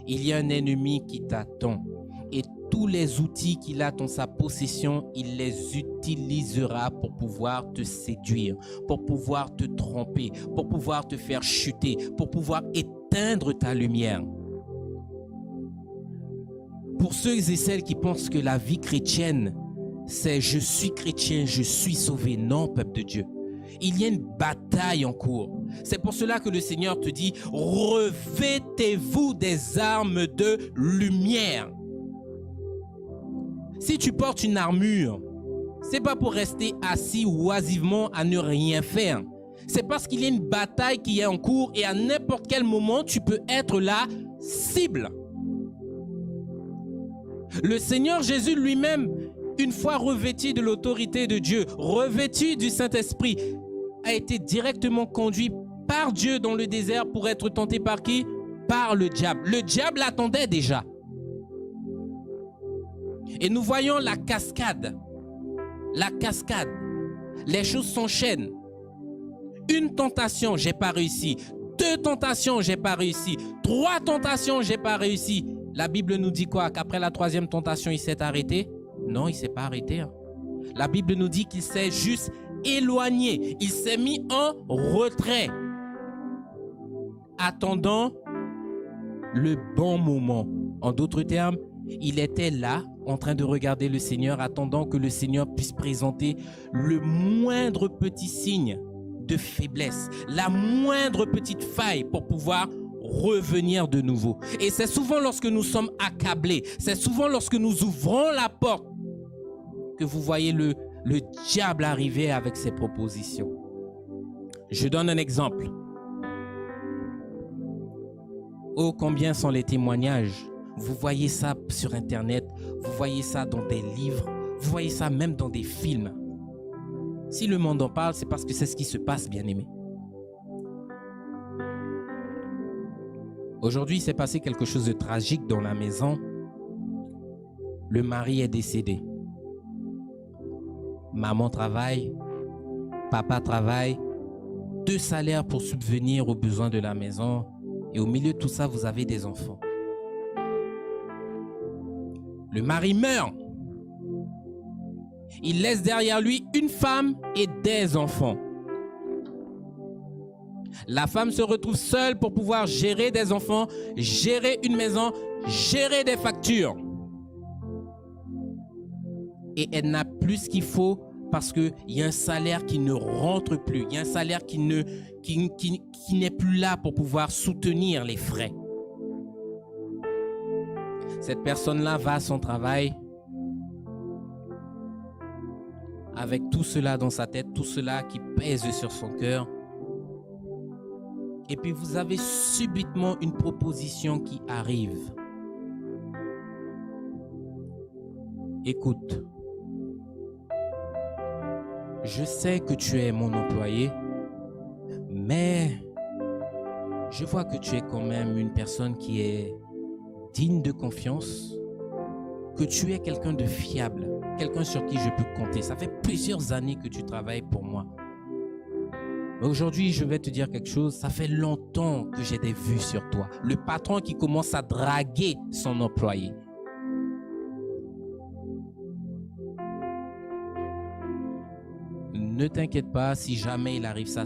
Il y a un ennemi qui t'attend. Et tous les outils qu'il a dans sa possession, il les utilisera pour pouvoir te séduire, pour pouvoir te tromper, pour pouvoir te faire chuter, pour pouvoir éteindre ta lumière. Pour ceux et celles qui pensent que la vie chrétienne, c'est je suis chrétien, je suis sauvé. Non, peuple de Dieu. Il y a une bataille en cours. C'est pour cela que le Seigneur te dit, revêtez-vous des armes de lumière. Si tu portes une armure, c'est pas pour rester assis oisivement à ne rien faire. C'est parce qu'il y a une bataille qui est en cours et à n'importe quel moment, tu peux être la cible. Le Seigneur Jésus lui-même, une fois revêtu de l'autorité de Dieu, revêtu du Saint-Esprit, a été directement conduit par Dieu dans le désert pour être tenté par qui? Par le diable. Le diable l'attendait déjà. Et nous voyons la cascade. La cascade. Les choses s'enchaînent. Une tentation, j'ai pas réussi. 2 tentations, j'ai pas réussi. 3 tentations, j'ai pas réussi. La Bible nous dit quoi? Qu'après la 3e tentation, il s'est arrêté? Non, il s'est pas arrêté. La Bible nous dit qu'il s'est juste éloigné. Il s'est mis en retrait, attendant le bon moment. En d'autres termes, il était là, en train de regarder le Seigneur, attendant que le Seigneur puisse présenter le moindre petit signe de faiblesse, la moindre petite faille pour pouvoir revenir de nouveau. Et c'est souvent lorsque nous sommes accablés, c'est souvent lorsque nous ouvrons la porte que vous voyez le diable arriver avec ses propositions. Je donne un exemple. Oh, combien sont les témoignages. Vous voyez ça sur Internet, vous voyez ça dans des livres, vous voyez ça même dans des films. Si le monde en parle, c'est parce que c'est ce qui se passe, bien-aimés. Aujourd'hui, il s'est passé quelque chose de tragique dans la maison. Le mari est décédé. Maman travaille, papa travaille, 2 salaires pour subvenir aux besoins de la maison. Et au milieu de tout ça, vous avez des enfants. Le mari meurt. Il laisse derrière lui une femme et des enfants. La femme se retrouve seule pour pouvoir gérer des enfants, gérer une maison, gérer des factures. Et elle n'a plus ce qu'il faut parce qu'il y a un salaire qui ne rentre plus. Il y a un salaire qui n'est plus là pour pouvoir soutenir les frais. Cette personne-là va à son travail avec tout cela dans sa tête, tout cela qui pèse sur son cœur. Et puis vous avez subitement une proposition qui arrive. Écoute, je sais que tu es mon employé, mais je vois que tu es quand même une personne qui est digne de confiance, que tu es quelqu'un de fiable, quelqu'un sur qui je peux compter. Ça fait plusieurs années que tu travailles pour moi. Mais aujourd'hui, je vais te dire quelque chose. Ça fait longtemps que j'ai des vues sur toi. Le patron qui commence à draguer son employé. Ne t'inquiète pas, si jamais il arrive ça,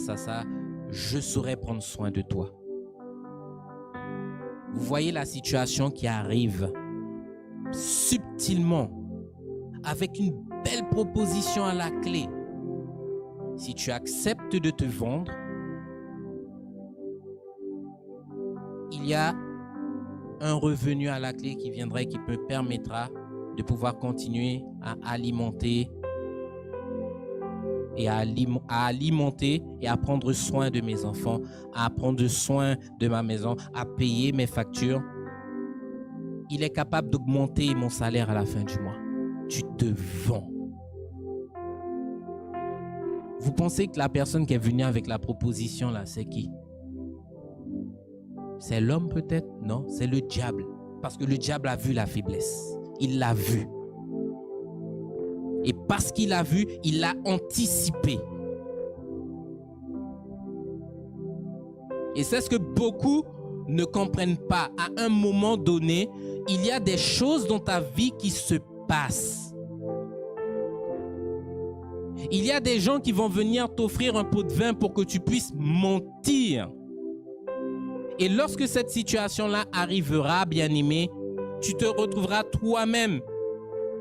je saurai prendre soin de toi. Vous voyez la situation qui arrive subtilement, avec une belle proposition à la clé. Si tu acceptes de te vendre, il y a un revenu à la clé qui viendrait, qui me permettra de pouvoir continuer à alimenter et à alimenter et à prendre soin de mes enfants, à prendre soin de ma maison, à payer mes factures. Il est capable d'augmenter mon salaire à la fin du mois. Tu te vends. Vous pensez que la personne qui est venue avec la proposition là, c'est qui? C'est l'homme peut-être? Non, c'est le diable. Parce que le diable a vu la faiblesse. Il l'a vu. Et parce qu'il l'a vu, il l'a anticipé. Et c'est ce que beaucoup ne comprennent pas. À un moment donné, il y a des choses dans ta vie qui se passent. Il y a des gens qui vont venir t'offrir un pot de vin pour que tu puisses mentir. Et lorsque cette situation-là arrivera, bien-aimé, tu te retrouveras toi-même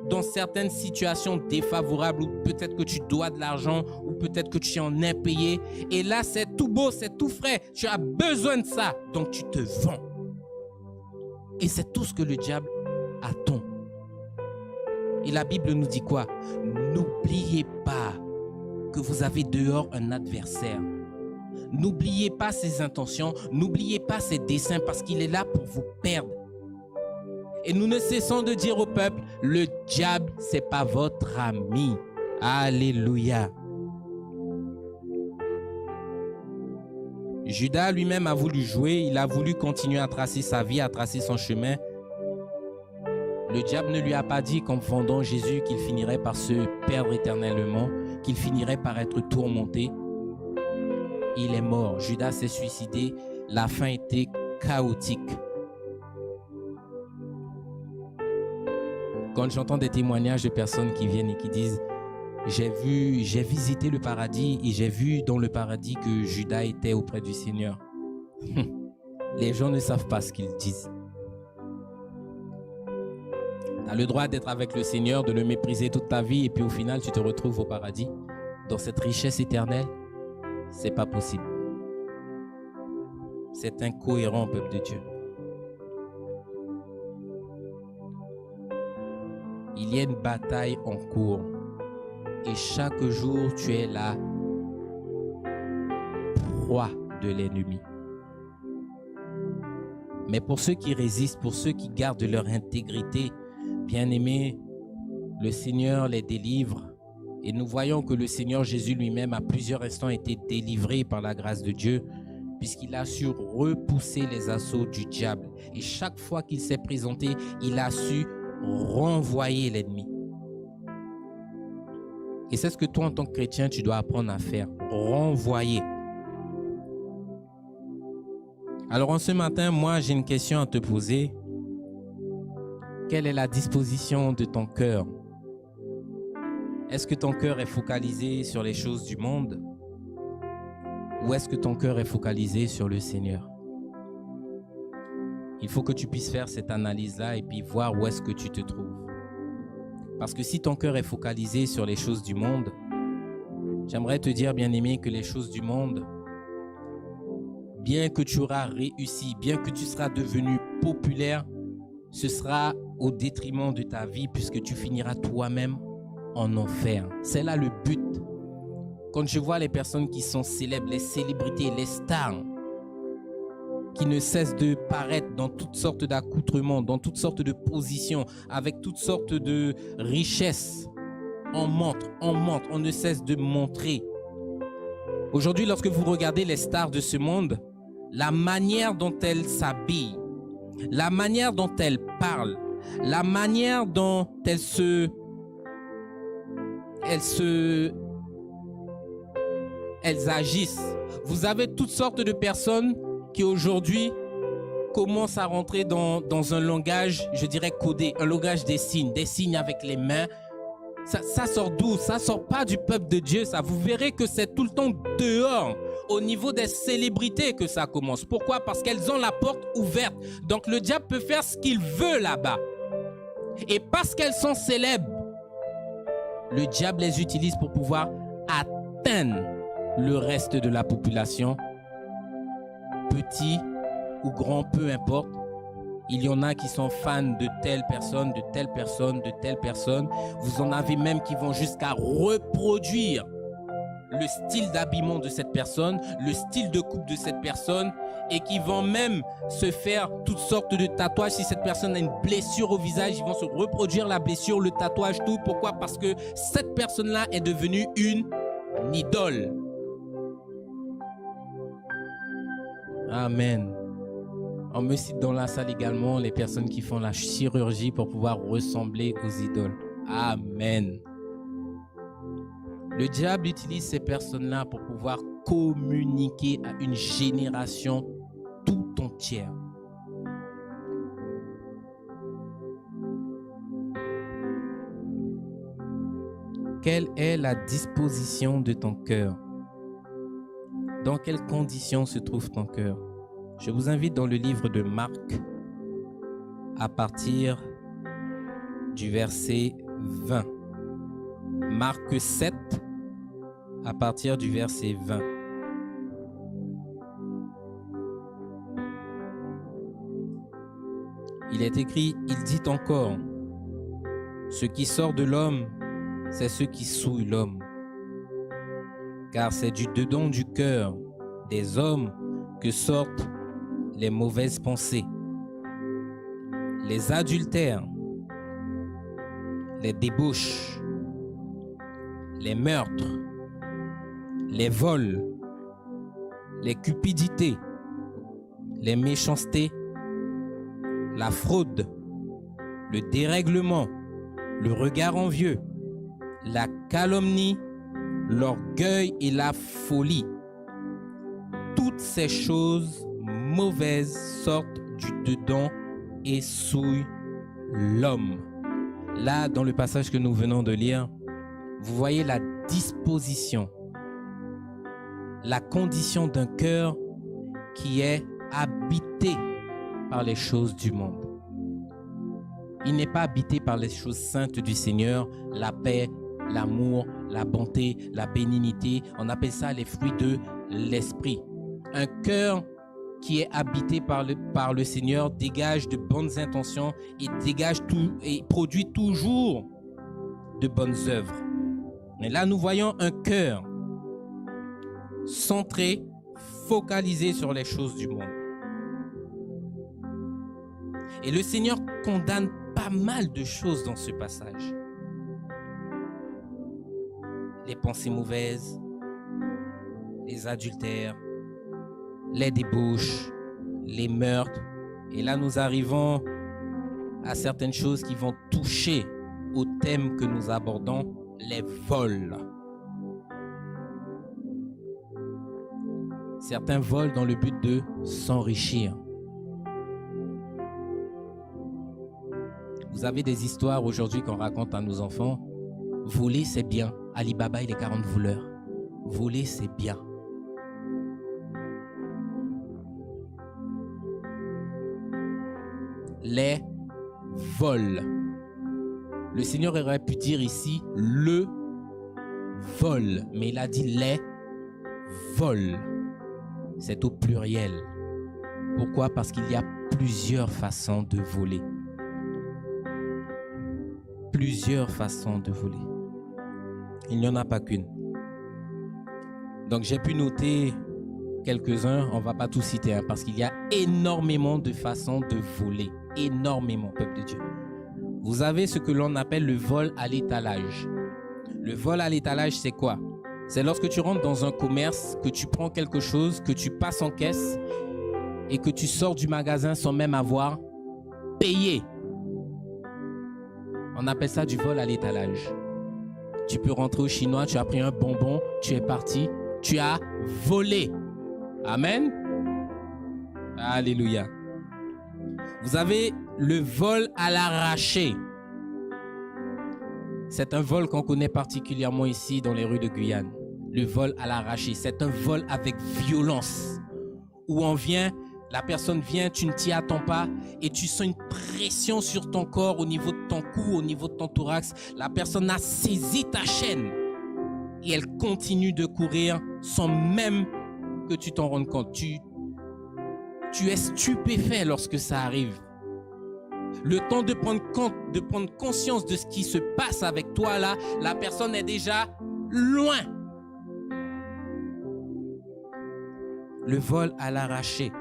dans certaines situations défavorables où peut-être que tu dois de l'argent ou peut-être que tu en es payé. Et là, c'est tout beau, c'est tout frais. Tu as besoin de ça. Donc, tu te vends. Et c'est tout ce que le diable attend. Et la Bible nous dit quoi? N'oubliez pas que vous avez dehors un adversaire. N'oubliez pas ses intentions. N'oubliez pas ses desseins parce qu'il est là pour vous perdre. Et nous ne cessons de dire au peuple, le diable, ce n'est pas votre ami. Alléluia. Judas lui-même a voulu jouer, il a voulu continuer à tracer sa vie, à tracer son chemin. Le diable ne lui a pas dit qu'en vendant Jésus, qu'il finirait par se perdre éternellement, qu'il finirait par être tourmenté. Il est mort. Judas s'est suicidé. La fin était chaotique. Quand j'entends des témoignages de personnes qui viennent et qui disent j'ai visité le paradis et j'ai vu dans le paradis que Judas était auprès du Seigneur. Les gens ne savent pas ce qu'ils disent. Tu as le droit d'être avec le Seigneur, de le mépriser toute ta vie et puis au final, tu te retrouves au paradis, dans cette richesse éternelle. C'est pas possible. C'est incohérent, peuple de Dieu. Il y a une bataille en cours et chaque jour, tu es la proie de l'ennemi. Mais pour ceux qui résistent, pour ceux qui gardent leur intégrité, bien-aimés, le Seigneur les délivre. Et nous voyons que le Seigneur Jésus lui-même, à plusieurs instants, a été délivré par la grâce de Dieu, puisqu'il a su repousser les assauts du diable. Et chaque fois qu'il s'est présenté, il a su renvoyer l'ennemi. Et c'est ce que toi, en tant que chrétien, tu dois apprendre à faire. Renvoyer. Alors, en ce matin, moi, j'ai une question à te poser. Quelle est la disposition de ton cœur? Est-ce que ton cœur est focalisé sur les choses du monde? Ou est-ce que ton cœur est focalisé sur le Seigneur? Il faut que tu puisses faire cette analyse-là et puis voir où est-ce que tu te trouves. Parce que si ton cœur est focalisé sur les choses du monde, j'aimerais te dire, bien-aimé, que les choses du monde, bien que tu auras réussi, bien que tu seras devenu populaire, ce sera au détriment de ta vie puisque tu finiras toi-même en enfer. C'est là le but. Quand je vois les personnes qui sont célèbres, les célébrités, les stars, qui ne cessent de paraître dans toutes sortes d'accoutrements, dans toutes sortes de positions, avec toutes sortes de richesses, on montre, on ne cesse de montrer. Aujourd'hui, lorsque vous regardez les stars de ce monde, la manière dont elles s'habillent, la manière dont elles parlent, la manière dont elles agissent. Vous avez toutes sortes de personnes qui aujourd'hui commencent à rentrer dans un langage, je dirais codé, un langage des signes avec les mains. Ça sort d'où? Ça sort pas du peuple de Dieu, ça. Vous verrez que c'est tout le temps dehors, au niveau des célébrités que ça commence. Pourquoi? Parce qu'elles ont la porte ouverte. Donc le diable peut faire ce qu'il veut là-bas. Et parce qu'elles sont célèbres, le diable les utilise pour pouvoir atteindre le reste de la population, petit ou grand, peu importe. Il y en a qui sont fans de telle personne, de telle personne, de telle personne. Vous en avez même qui vont jusqu'à reproduire le style d'habillement de cette personne, le style de coupe de cette personne, et qui vont même se faire toutes sortes de tatouages. Si cette personne a une blessure au visage, ils vont se reproduire la blessure, le tatouage, tout. Pourquoi? Parce que cette personne-là est devenue une idole. Amen. On me cite dans la salle également les personnes qui font la chirurgie pour pouvoir ressembler aux idoles. Amen. Le diable utilise ces personnes-là pour pouvoir communiquer à une génération tout entière. Quelle est la disposition de ton cœur? Dans quelles conditions se trouve ton cœur? Je vous invite dans le livre de Marc, à partir du verset 20. Marc 7, à partir du verset 20. Il est écrit, il dit encore, ce qui sort de l'homme, c'est ce qui souille l'homme. Car c'est du dedans du cœur des hommes que sortent les mauvaises pensées, les adultères, les débauches, les meurtres, les vols, les cupidités, les méchancetés, la fraude, le dérèglement, le regard envieux, la calomnie, l'orgueil et la folie. Toutes ces choses mauvaises sortent du dedans et souillent l'homme. Là, dans le passage que nous venons de lire, vous voyez la disposition, la condition d'un cœur qui est habité par les choses du monde. Il n'est pas habité par les choses saintes du Seigneur, la paix, l'amour, la bonté, la bénignité. On appelle ça les fruits de l'esprit. Un cœur qui est habité par le Seigneur dégage de bonnes intentions et produit toujours de bonnes œuvres. Mais là, nous voyons un cœur centré, focalisé sur les choses du monde. Et le Seigneur condamne pas mal de choses dans ce passage. Les pensées mauvaises, les adultères, les débauches, les meurtres. Et là, nous arrivons à certaines choses qui vont toucher au thème que nous abordons, les vols. Certains volent dans le but de s'enrichir. Vous avez des histoires aujourd'hui qu'on raconte à nos enfants. Voler, c'est bien. Ali Baba et les 40 voleurs. Voler, c'est bien. Les vols. Le Seigneur aurait pu dire ici le vol, mais il a dit les vols. C'est au pluriel. Pourquoi? Parce qu'il y a plusieurs façons de voler. Plusieurs façons de voler. Il n'y en a pas qu'une. Donc j'ai pu noter quelques-uns, on ne va pas tout citer, hein, parce qu'il y a énormément de façons de voler. Énormément, peuple de Dieu. Vous avez ce que l'on appelle le vol à l'étalage. Le vol à l'étalage, c'est quoi? C'est lorsque tu rentres dans un commerce, que tu prends quelque chose, que tu passes en caisse et que tu sors du magasin sans même avoir payé. On appelle ça du vol à l'étalage. Tu peux rentrer au chinois, tu as pris un bonbon, tu es parti, tu as volé. Amen. Alléluia. Vous avez le vol à l'arraché. C'est un vol qu'on connaît particulièrement ici dans les rues de Guyane. Le vol à l'arraché, c'est un vol avec violence. Où la personne vient, tu ne t'y attends pas et tu sens une pression sur ton corps au niveau de ton cou, au niveau de ton thorax. La personne a saisi ta chaîne et elle continue de courir sans même que tu t'en rendes compte. Tu es stupéfait lorsque ça arrive. Le temps de prendre conscience de ce qui se passe avec toi là, la personne est déjà loin. Le vol à l'arraché.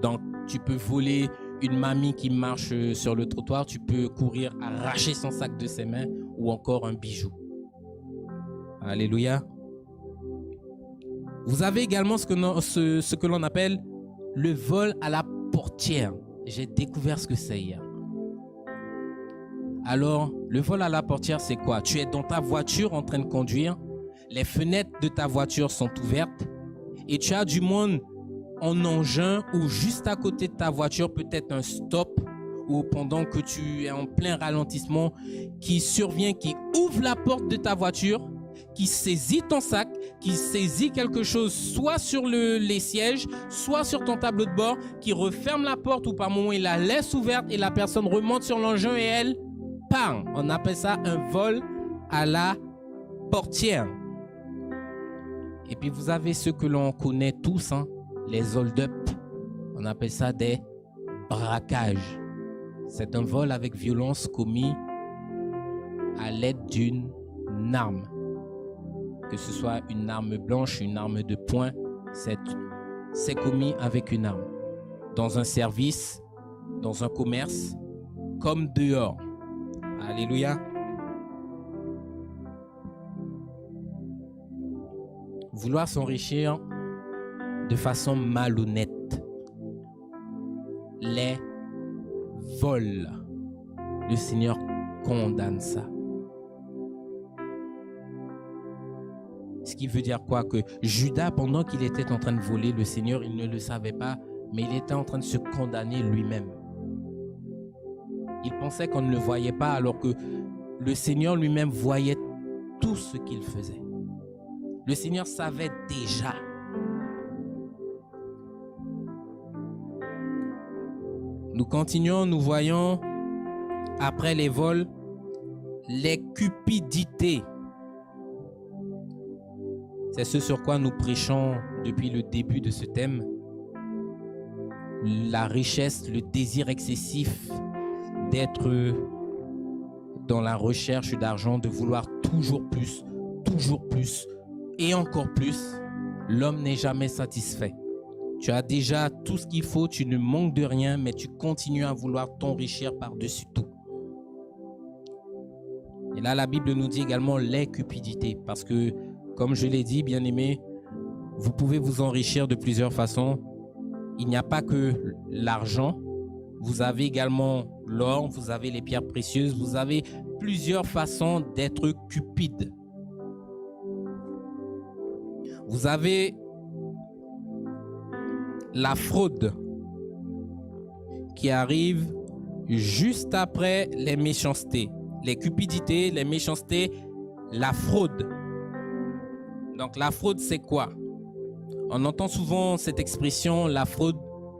Donc, tu peux voler une mamie qui marche sur le trottoir, tu peux courir, arracher son sac de ses mains ou encore un bijou. Alléluia. Vous avez également ce que l'on appelle le vol à la portière. J'ai découvert ce que c'est hier. Alors, le vol à la portière, c'est quoi? Tu es dans ta voiture en train de conduire, les fenêtres de ta voiture sont ouvertes et tu as du monde en engin ou juste à côté de ta voiture, peut-être un stop ou pendant que tu es en plein ralentissement, qui survient, qui ouvre la porte de ta voiture, qui saisit ton sac, qui saisit quelque chose soit sur les sièges, soit sur ton tableau de bord, qui referme la porte ou par moment il la laisse ouverte et la personne remonte sur l'engin et elle part. On appelle ça un vol à la portière. Et puis vous avez ceux que l'on connaît tous, hein, les hold-up. On appelle ça des braquages. C'est un vol avec violence commis à l'aide d'une arme. Que ce soit une arme blanche, une arme de poing, c'est commis avec une arme. Dans un service, dans un commerce, comme dehors. Alléluia. Vouloir s'enrichir de façon malhonnête. Les vols. Le Seigneur condamne ça. Ce qui veut dire quoi? Que Judas, pendant qu'il était en train de voler, le Seigneur, il ne le savait pas, mais il était en train de se condamner lui-même. Il pensait qu'on ne le voyait pas, alors que le Seigneur lui-même voyait tout ce qu'il faisait. Le Seigneur savait déjà. Nous continuons, nous voyons, après les vols, les cupidités. C'est ce sur quoi nous prêchons depuis le début de ce thème. La richesse, le désir excessif d'être dans la recherche d'argent, de vouloir toujours plus et encore plus. L'homme n'est jamais satisfait. Tu as déjà tout ce qu'il faut, tu ne manques de rien, mais tu continues à vouloir t'enrichir par-dessus tout. Et là, la Bible nous dit également les cupidités, parce que, comme je l'ai dit, bien-aimés, vous pouvez vous enrichir de plusieurs façons. Il n'y a pas que l'argent, vous avez également l'or, vous avez les pierres précieuses, vous avez plusieurs façons d'être cupide. Vous avez la fraude qui arrive juste après les méchancetés. Les cupidités, les méchancetés, la fraude. Donc la fraude, c'est quoi? On entend souvent cette expression, la fraude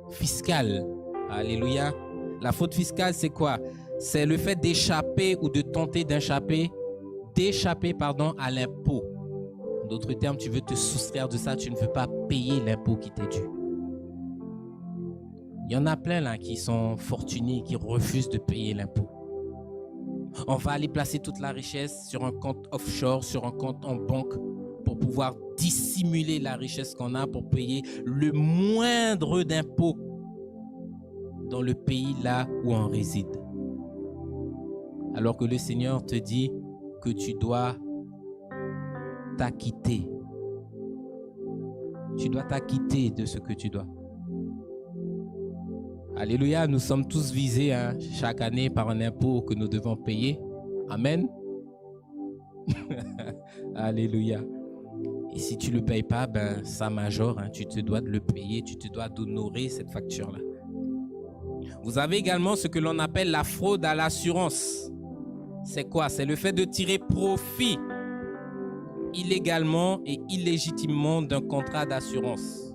fiscale. Alléluia. La fraude fiscale, c'est quoi? C'est le fait d'échapper ou de tenter d'échapper à l'impôt. En d'autres termes, tu veux te soustraire de ça, tu ne veux pas payer l'impôt qui t'est dû. Il y en a plein là qui sont fortunés, qui refusent de payer l'impôt. On va aller placer toute la richesse sur un compte offshore, sur un compte en banque pour pouvoir dissimuler la richesse qu'on a pour payer le moindre d'impôt dans le pays là où on réside. Alors que le Seigneur te dit que tu dois t'acquitter. Tu dois t'acquitter de ce que tu dois. Alléluia, nous sommes tous visés chaque année par un impôt que nous devons payer. Amen. Alléluia. Et si tu ne le payes pas, ça majore, tu te dois de le payer, tu te dois d'honorer cette facture-là. Vous avez également ce que l'on appelle la fraude à l'assurance. C'est quoi? C'est le fait de tirer profit illégalement et illégitimement d'un contrat d'assurance.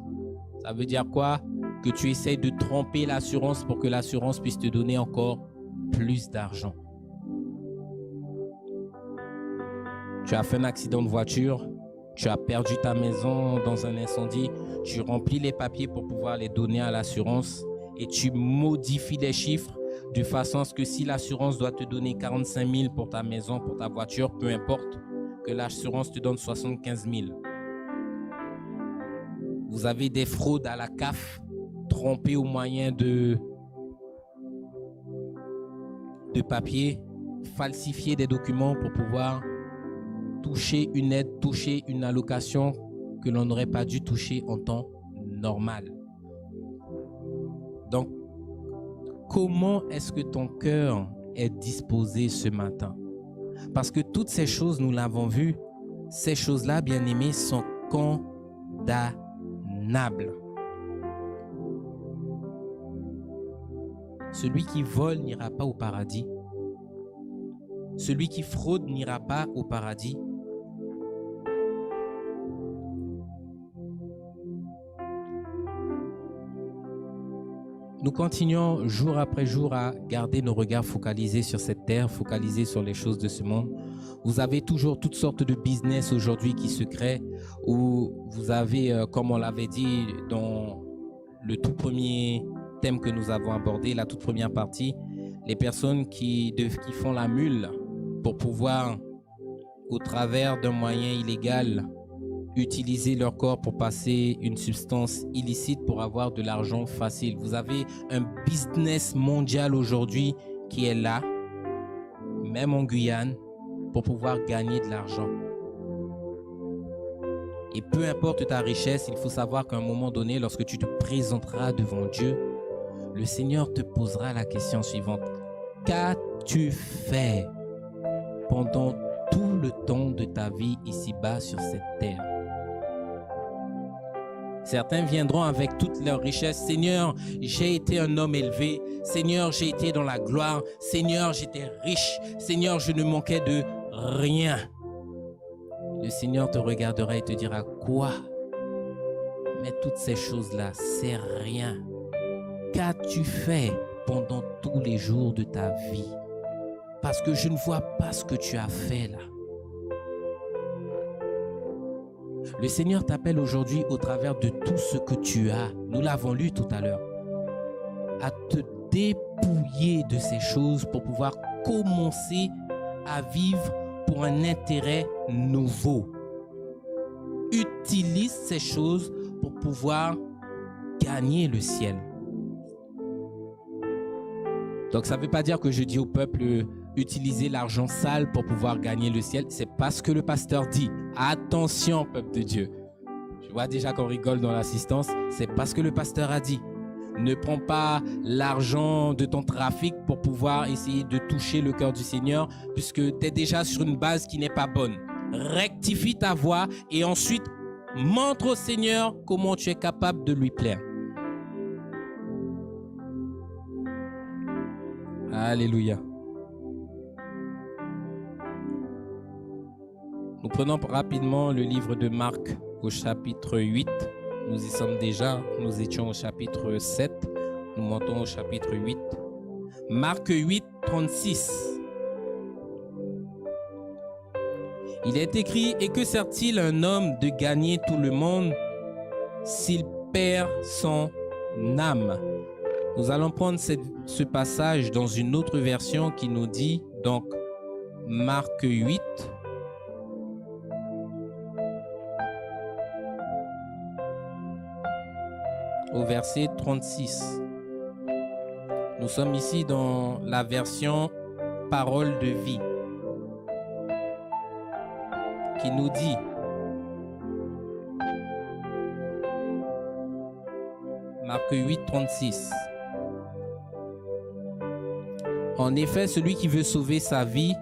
Ça veut dire quoi? Que tu essayes de tromper l'assurance pour que l'assurance puisse te donner encore plus d'argent. Tu as fait un accident de voiture, tu as perdu ta maison dans un incendie, tu remplis les papiers pour pouvoir les donner à l'assurance et tu modifies les chiffres de façon à ce que si l'assurance doit te donner 45 000 pour ta maison, pour ta voiture, peu importe, que l'assurance te donne 75 000. Vous avez des fraudes à la CAF, trompées au moyen de papier, falsifier des documents pour pouvoir toucher une aide, toucher une allocation que l'on n'aurait pas dû toucher en temps normal. Donc, comment est-ce que ton cœur est disposé ce matin? Parce que toutes ces choses, nous l'avons vu, ces choses-là, bien-aimés, sont condamnables. Celui qui vole n'ira pas au paradis. Celui qui fraude n'ira pas au paradis. Nous continuons jour après jour à garder nos regards focalisés sur cette terre, focalisés sur les choses de ce monde. Vous avez toujours toutes sortes de business aujourd'hui qui se créent, où vous avez, comme on l'avait dit dans le tout premier thème que nous avons abordé, la toute première partie, les personnes qui font la mule pour pouvoir, au travers d'un moyen illégal, utiliser leur corps pour passer une substance illicite pour avoir de l'argent facile. Vous avez un business mondial aujourd'hui qui est là, même en Guyane, pour pouvoir gagner de l'argent. Et peu importe ta richesse, il faut savoir qu'à un moment donné, lorsque tu te présenteras devant Dieu, le Seigneur te posera la question suivante. Qu'as-tu fait pendant tout le temps de ta vie ici-bas sur cette terre? Certains viendront avec toutes leurs richesses. Seigneur, j'ai été un homme élevé. Seigneur, j'ai été dans la gloire. Seigneur, j'étais riche. Seigneur, je ne manquais de rien. Le Seigneur te regardera et te dira, quoi? Mais toutes ces choses-là, c'est rien. Qu'as-tu fait pendant tous les jours de ta vie? Parce que je ne vois pas ce que tu as fait là. Le Seigneur t'appelle aujourd'hui au travers de tout ce que tu as. Nous l'avons lu tout à l'heure. À te dépouiller de ces choses pour pouvoir commencer à vivre pour un intérêt nouveau. Utilise ces choses pour pouvoir gagner le ciel. Donc ça ne veut pas dire que je dis au peuple utiliser l'argent sale pour pouvoir gagner le ciel. C'est pas ce que le pasteur dit. Attention, peuple de Dieu. Je vois déjà qu'on rigole dans l'assistance. C'est pas ce que le pasteur a dit. Ne prends pas l'argent de ton trafic pour pouvoir essayer de toucher le cœur du Seigneur, puisque tu es déjà sur une base qui n'est pas bonne. Rectifie ta voie et ensuite montre au Seigneur comment tu es capable de lui plaire. Alléluia. Nous prenons rapidement le livre de Marc au chapitre 8. Nous y sommes déjà, nous étions au chapitre 7, nous montons au chapitre 8. Marc 8, 36. Il est écrit, « Et que sert-il un homme de gagner tout le monde s'il perd son âme ?» Nous allons prendre ce passage dans une autre version qui nous dit, donc, Marc 8, au verset 36. Nous sommes ici dans la version Parole de vie qui nous dit, Marc 8, 36. En effet, celui qui veut sauver sa vie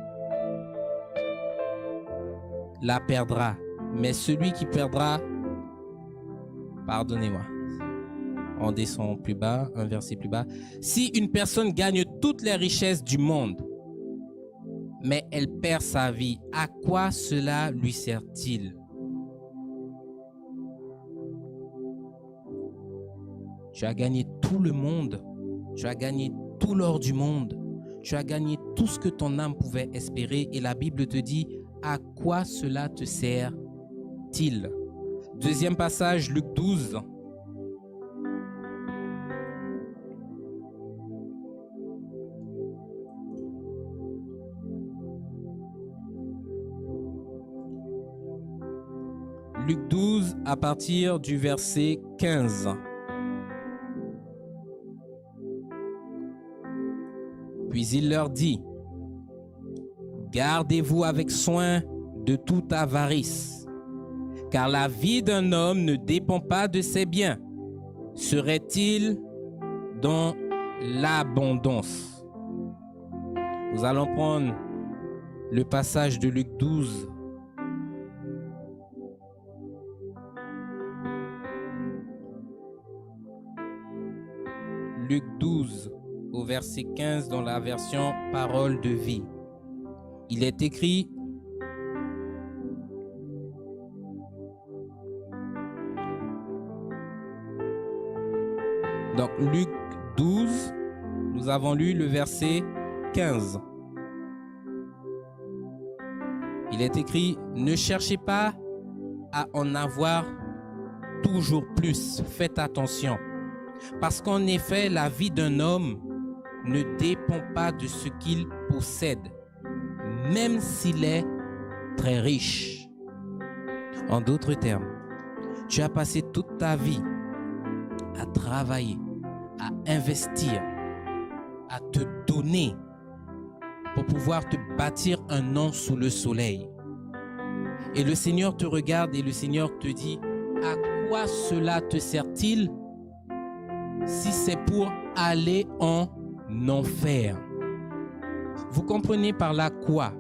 la perdra, mais celui qui perdra, pardonnez-moi, on descend plus bas, un verset plus bas. Si une personne gagne toutes les richesses du monde, mais elle perd sa vie, à quoi cela lui sert-il? Tu as gagné tout le monde, tu as gagné tout l'or du monde, tu as gagné tout ce que ton âme pouvait espérer et la Bible te dit, à quoi cela te sert-il? Deuxième passage, Luc 12. Luc 12 à partir du verset 15. Puis il leur dit, « Gardez-vous avec soin de toute avarice, car la vie d'un homme ne dépend pas de ses biens. Serait-il dans l'abondance ?» Nous allons prendre le passage de Luc 12. Luc 12, au verset 15 dans la version Parole de vie. Il est écrit, donc Luc 12, nous avons lu le verset 15. Il est écrit, ne cherchez pas à en avoir toujours plus, faites attention. Parce qu'en effet, la vie d'un homme ne dépend pas de ce qu'il possède, même s'il est très riche. En d'autres termes, tu as passé toute ta vie à travailler, à investir, à te donner pour pouvoir te bâtir un nom sous le soleil. Et le Seigneur te regarde et le Seigneur te dit, à quoi cela te sert-il si c'est pour aller en enfer? Vous comprenez par là quoi?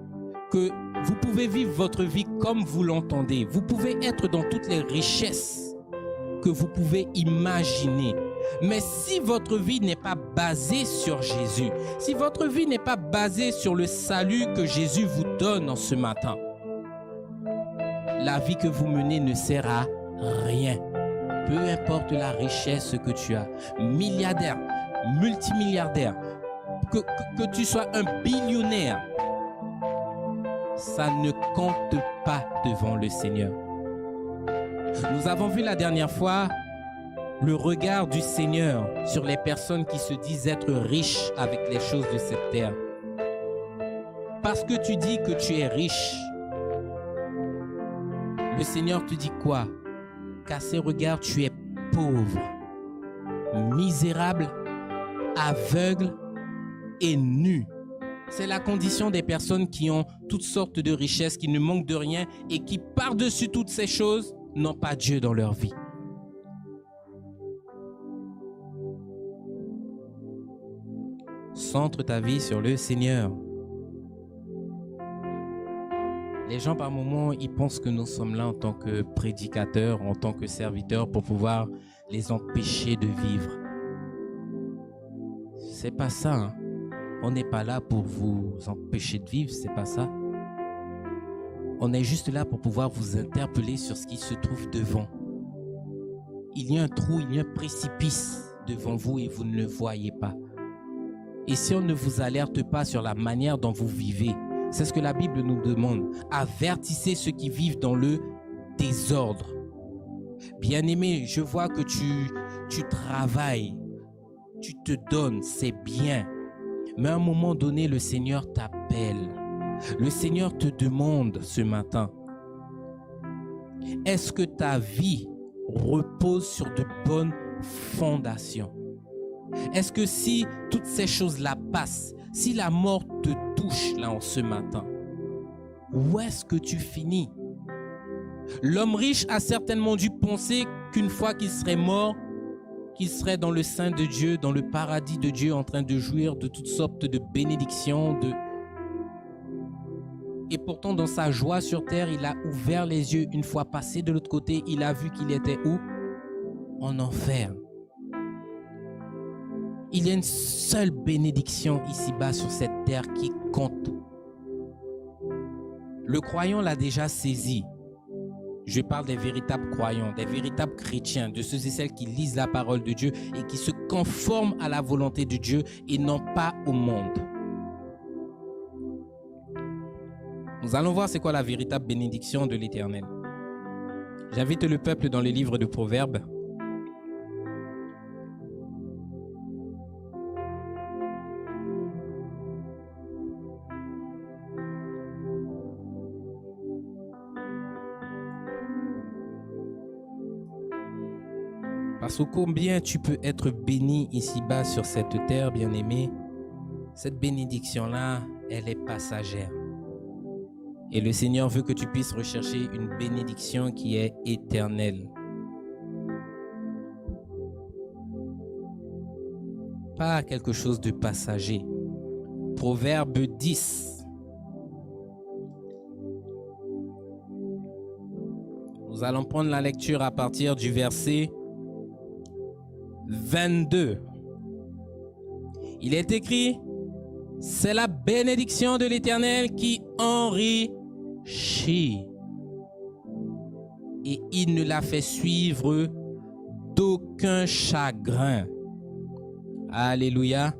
Que vous pouvez vivre votre vie comme vous l'entendez. Vous pouvez être dans toutes les richesses. que vous pouvez imaginer. Mais si votre vie n'est pas basée sur Jésus, si votre vie n'est pas basée sur le salut que Jésus vous donne en ce matin, la vie que vous menez ne sert à rien. Peu importe la richesse que tu as, milliardaire, multimilliardaire, que tu sois un billionnaire, ça ne compte pas devant le Seigneur. Nous avons vu la dernière fois le regard du Seigneur sur les personnes qui se disent être riches avec les choses de cette terre. Parce que tu dis que tu es riche, le Seigneur te dit quoi? Qu'à ses regards, tu es pauvre, misérable, aveugle et nu. C'est la condition des personnes qui ont toutes sortes de richesses, qui ne manquent de rien et qui, par-dessus toutes ces choses, n'ont pas Dieu dans leur vie. Centre ta vie sur le Seigneur. Les gens, par moments, ils pensent que nous sommes là en tant que prédicateurs, en tant que serviteurs, pour pouvoir les empêcher de vivre. C'est pas ça, hein. On n'est pas là pour vous empêcher de vivre, c'est pas ça. On est juste là pour pouvoir vous interpeller sur ce qui se trouve devant. Il y a un trou, il y a un précipice devant vous et vous ne le voyez pas. Et si on ne vous alerte pas sur la manière dont vous vivez, c'est ce que la Bible nous demande. Avertissez ceux qui vivent dans le désordre. Bien-aimé, je vois que tu travailles, tu te donnes, c'est bien. Mais à un moment donné, le Seigneur t'appelle. Le Seigneur te demande ce matin, est-ce que ta vie repose sur de bonnes fondations? Est-ce que si toutes ces choses-là passent, si la mort te touche là en ce matin, où est-ce que tu finis? L'homme riche a certainement dû penser qu'une fois qu'il serait mort, qu'il serait dans le sein de Dieu, dans le paradis de Dieu, en train de jouir de toutes sortes de bénédictions. Et pourtant, dans sa joie sur terre, il a ouvert les yeux. Une fois passé de l'autre côté, il a vu qu'il était où? En enfer. Il y a une seule bénédiction ici-bas sur cette terre qui compte. Le croyant l'a déjà saisi. Je parle des véritables croyants, des véritables chrétiens, de ceux et celles qui lisent la parole de Dieu et qui se conforment à la volonté de Dieu et non pas au monde. Nous allons voir c'est quoi la véritable bénédiction de l'Éternel. J'invite le peuple dans le livre de Proverbes. Parce que combien tu peux être béni ici-bas sur cette terre, bien-aimé, cette bénédiction-là, elle est passagère. Et le Seigneur veut que tu puisses rechercher une bénédiction qui est éternelle. Pas quelque chose de passager. Proverbe 10. Nous allons prendre la lecture à partir du verset 22. Il est écrit, c'est la bénédiction de l'Éternel qui enrichit et il ne la fait suivre d'aucun chagrin. Alléluia.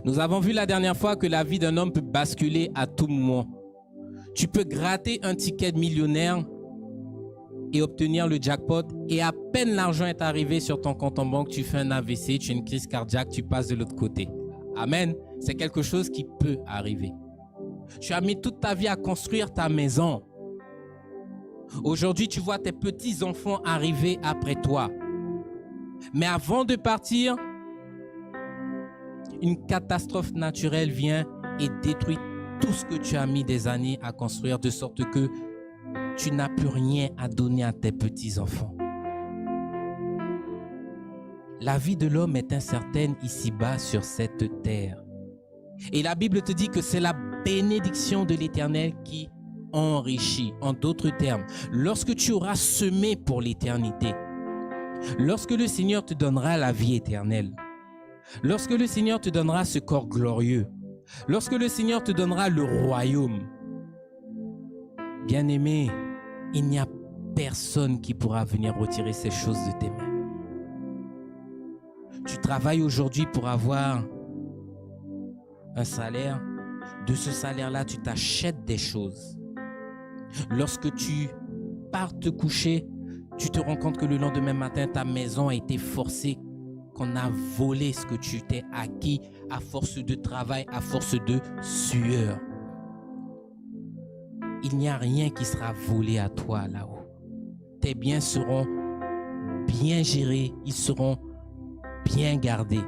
Nous avons vu la dernière fois que la vie d'un homme peut basculer à tout moment. Tu peux gratter un ticket de millionnaire et obtenir le jackpot et à peine l'argent est arrivé sur ton compte en banque, tu fais un AVC, tu as une crise cardiaque, tu passes de l'autre côté. Amen. C'est quelque chose qui peut arriver. Tu as mis toute ta vie à construire ta maison. Aujourd'hui, tu vois tes petits-enfants arriver après toi. Mais avant de partir, une catastrophe naturelle vient et détruit tout ce que tu as mis des années à construire, de sorte que tu n'as plus rien à donner à tes petits-enfants. La vie de l'homme est incertaine ici-bas sur cette terre. Et la Bible te dit que c'est la bénédiction de l'Éternel qui enrichit. En d'autres termes, lorsque tu auras semé pour l'éternité, Lorsque le Seigneur te donnera la vie éternelle, lorsque le Seigneur te donnera ce corps glorieux, lorsque le Seigneur te donnera le royaume, bien-aimé, il n'y a personne qui pourra venir retirer ces choses de tes mains. Tu travailles aujourd'hui pour avoir un salaire. De ce salaire-là, tu t'achètes des choses. Lorsque tu pars te coucher, tu te rends compte que le lendemain matin, ta maison a été forcée, qu'on a volé ce que tu t'es acquis à force de travail, à force de sueur. Il n'y a rien qui sera volé à toi là-haut. Tes biens seront bien gérés, ils seront bien gardés.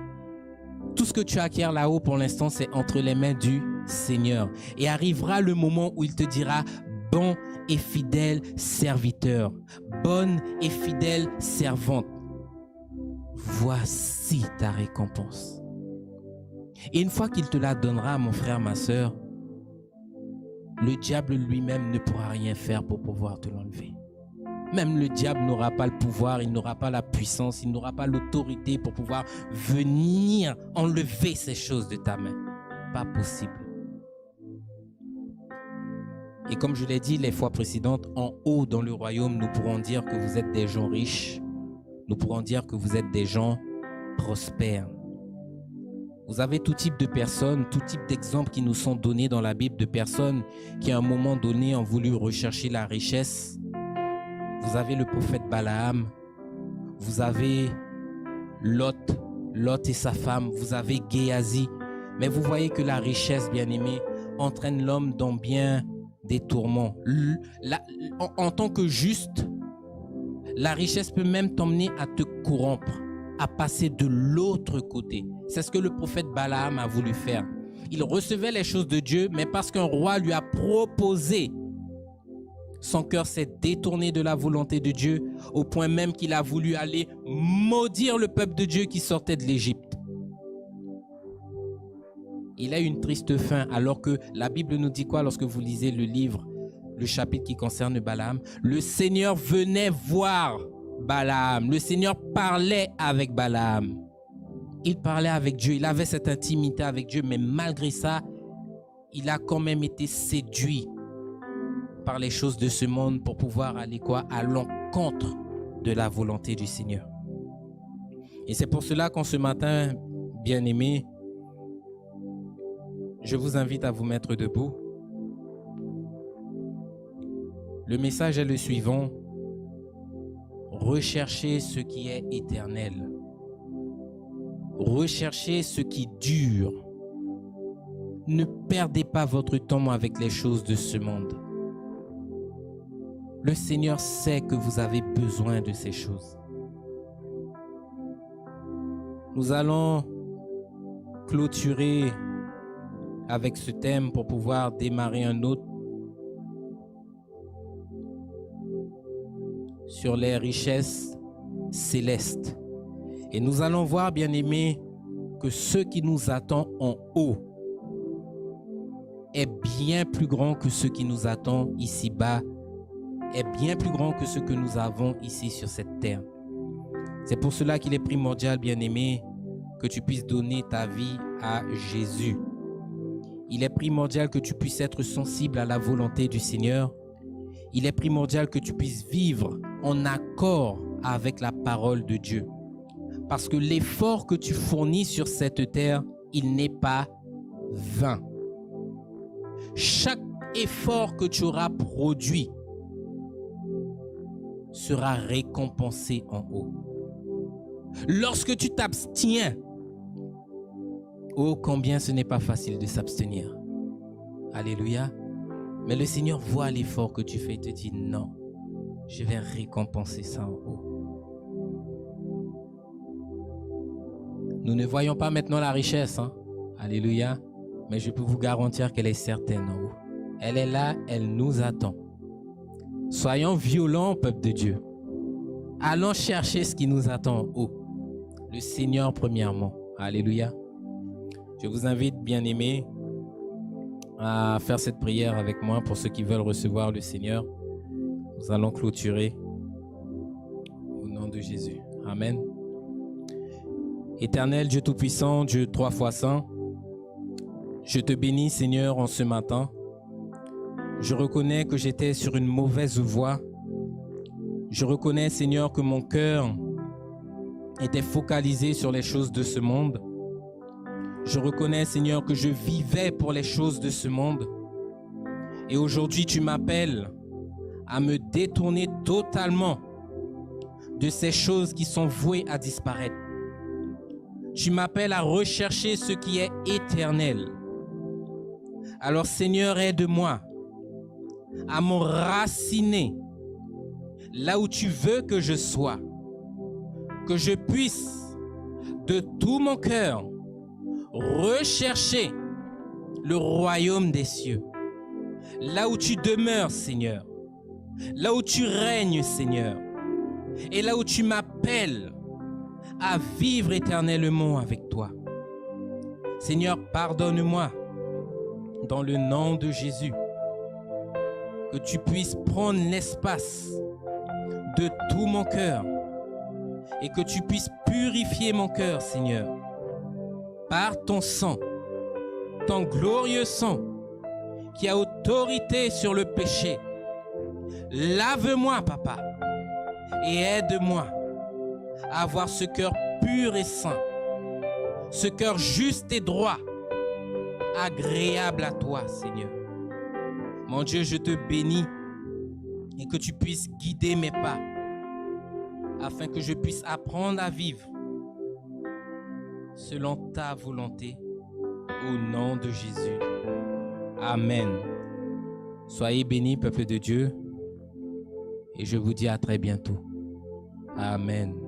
Tout ce que tu acquiers là-haut pour l'instant, c'est entre les mains du Seigneur. Et arrivera le moment où il te dira, bon et fidèle serviteur, bonne et fidèle servante, voici ta récompense. Et une fois qu'il te la donnera, mon frère, ma sœur, le diable lui-même ne pourra rien faire pour pouvoir te l'enlever. Même le diable n'aura pas le pouvoir, il n'aura pas la puissance, il n'aura pas l'autorité pour pouvoir venir enlever ces choses de ta main. Pas possible. Et comme je l'ai dit les fois précédentes, en haut dans le royaume, nous pourrons dire que vous êtes des gens riches. Nous pourrons dire que vous êtes des gens prospères. Vous avez tout type de personnes, tout type d'exemples qui nous sont donnés dans la Bible de personnes qui à un moment donné ont voulu rechercher la richesse. Vous avez le prophète Balaam, vous avez Lot et sa femme, vous avez Géasi. Mais vous voyez que la richesse, bien-aimé, entraîne l'homme dans bien des tourments. En tant que juste, la richesse peut même t'emmener à te corrompre, à passer de l'autre côté. C'est ce que le prophète Balaam a voulu faire. Il recevait les choses de Dieu, mais parce qu'un roi lui a proposé, son cœur s'est détourné de la volonté de Dieu, au point même qu'il a voulu aller maudire le peuple de Dieu qui sortait de l'Égypte. Il a eu une triste fin, alors que la Bible nous dit quoi lorsque vous lisez le livre, le chapitre qui concerne Balaam? Le Seigneur venait voir Balaam. Le Seigneur parlait avec Balaam. Il parlait avec Dieu. Il avait cette intimité avec Dieu, mais malgré ça, il a quand même été séduit par les choses de ce monde pour pouvoir aller quoi? À l'encontre de la volonté du Seigneur. Et c'est pour cela qu'en ce matin, bien-aimés, je vous invite à vous mettre debout. Le message est le suivant. Recherchez ce qui est éternel. Recherchez ce qui dure. Ne perdez pas votre temps avec les choses de ce monde. Le Seigneur sait que vous avez besoin de ces choses. Nous allons clôturer avec ce thème pour pouvoir démarrer un autre sur les richesses célestes. Et nous allons voir, bien-aimés, que ce qui nous attend en haut est bien plus grand que ce qui nous attend ici-bas, est bien plus grand que ce que nous avons ici sur cette terre. C'est pour cela qu'il est primordial, bien-aimé, que tu puisses donner ta vie à Jésus. Il est primordial que tu puisses être sensible à la volonté du Seigneur. Il est primordial que tu puisses vivre en accord avec la parole de Dieu. Parce que l'effort que tu fournis sur cette terre, il n'est pas vain. Chaque effort que tu auras produit sera récompensé en haut. Lorsque tu t'abstiens, oh combien ce n'est pas facile de s'abstenir. Alléluia. Mais le Seigneur voit l'effort que tu fais et te dit non, je vais récompenser ça en haut. Nous ne voyons pas maintenant la richesse, hein? Alléluia. Mais je peux vous garantir qu'elle est certaine en haut. Elle est là, elle nous attend. Soyons violents, peuple de Dieu. Allons chercher ce qui nous attend en haut. Le Seigneur premièrement. Alléluia. Je vous invite, bien-aimés, à faire cette prière avec moi pour ceux qui veulent recevoir le Seigneur. Nous allons clôturer au nom de Jésus. Amen. Éternel Dieu Tout-Puissant, Dieu 3 fois saint, je te bénis Seigneur en ce matin. Je reconnais que j'étais sur une mauvaise voie. Je reconnais Seigneur que mon cœur était focalisé sur les choses de ce monde. Je reconnais Seigneur que je vivais pour les choses de ce monde. Et aujourd'hui tu m'appelles à me détourner totalement de ces choses qui sont vouées à disparaître. Tu m'appelles à rechercher ce qui est éternel. Alors Seigneur, aide-moi à m'enraciner là où tu veux que je sois, que je puisse de tout mon cœur rechercher le royaume des cieux, là où tu demeures Seigneur, là où tu règnes Seigneur, et là où tu m'appelles à vivre éternellement avec toi. Seigneur, pardonne-moi dans le nom de Jésus, que tu puisses prendre l'espace de tout mon cœur et que tu puisses purifier mon cœur, Seigneur, par ton sang, ton glorieux sang qui a autorité sur le péché. Lave-moi, Papa, et aide-moi à avoir ce cœur pur et saint, ce cœur juste et droit, agréable à toi, Seigneur. Mon Dieu, je te bénis et que tu puisses guider mes pas afin que je puisse apprendre à vivre selon ta volonté au nom de Jésus. Amen. Soyez bénis, peuple de Dieu, et je vous dis à très bientôt. Amen.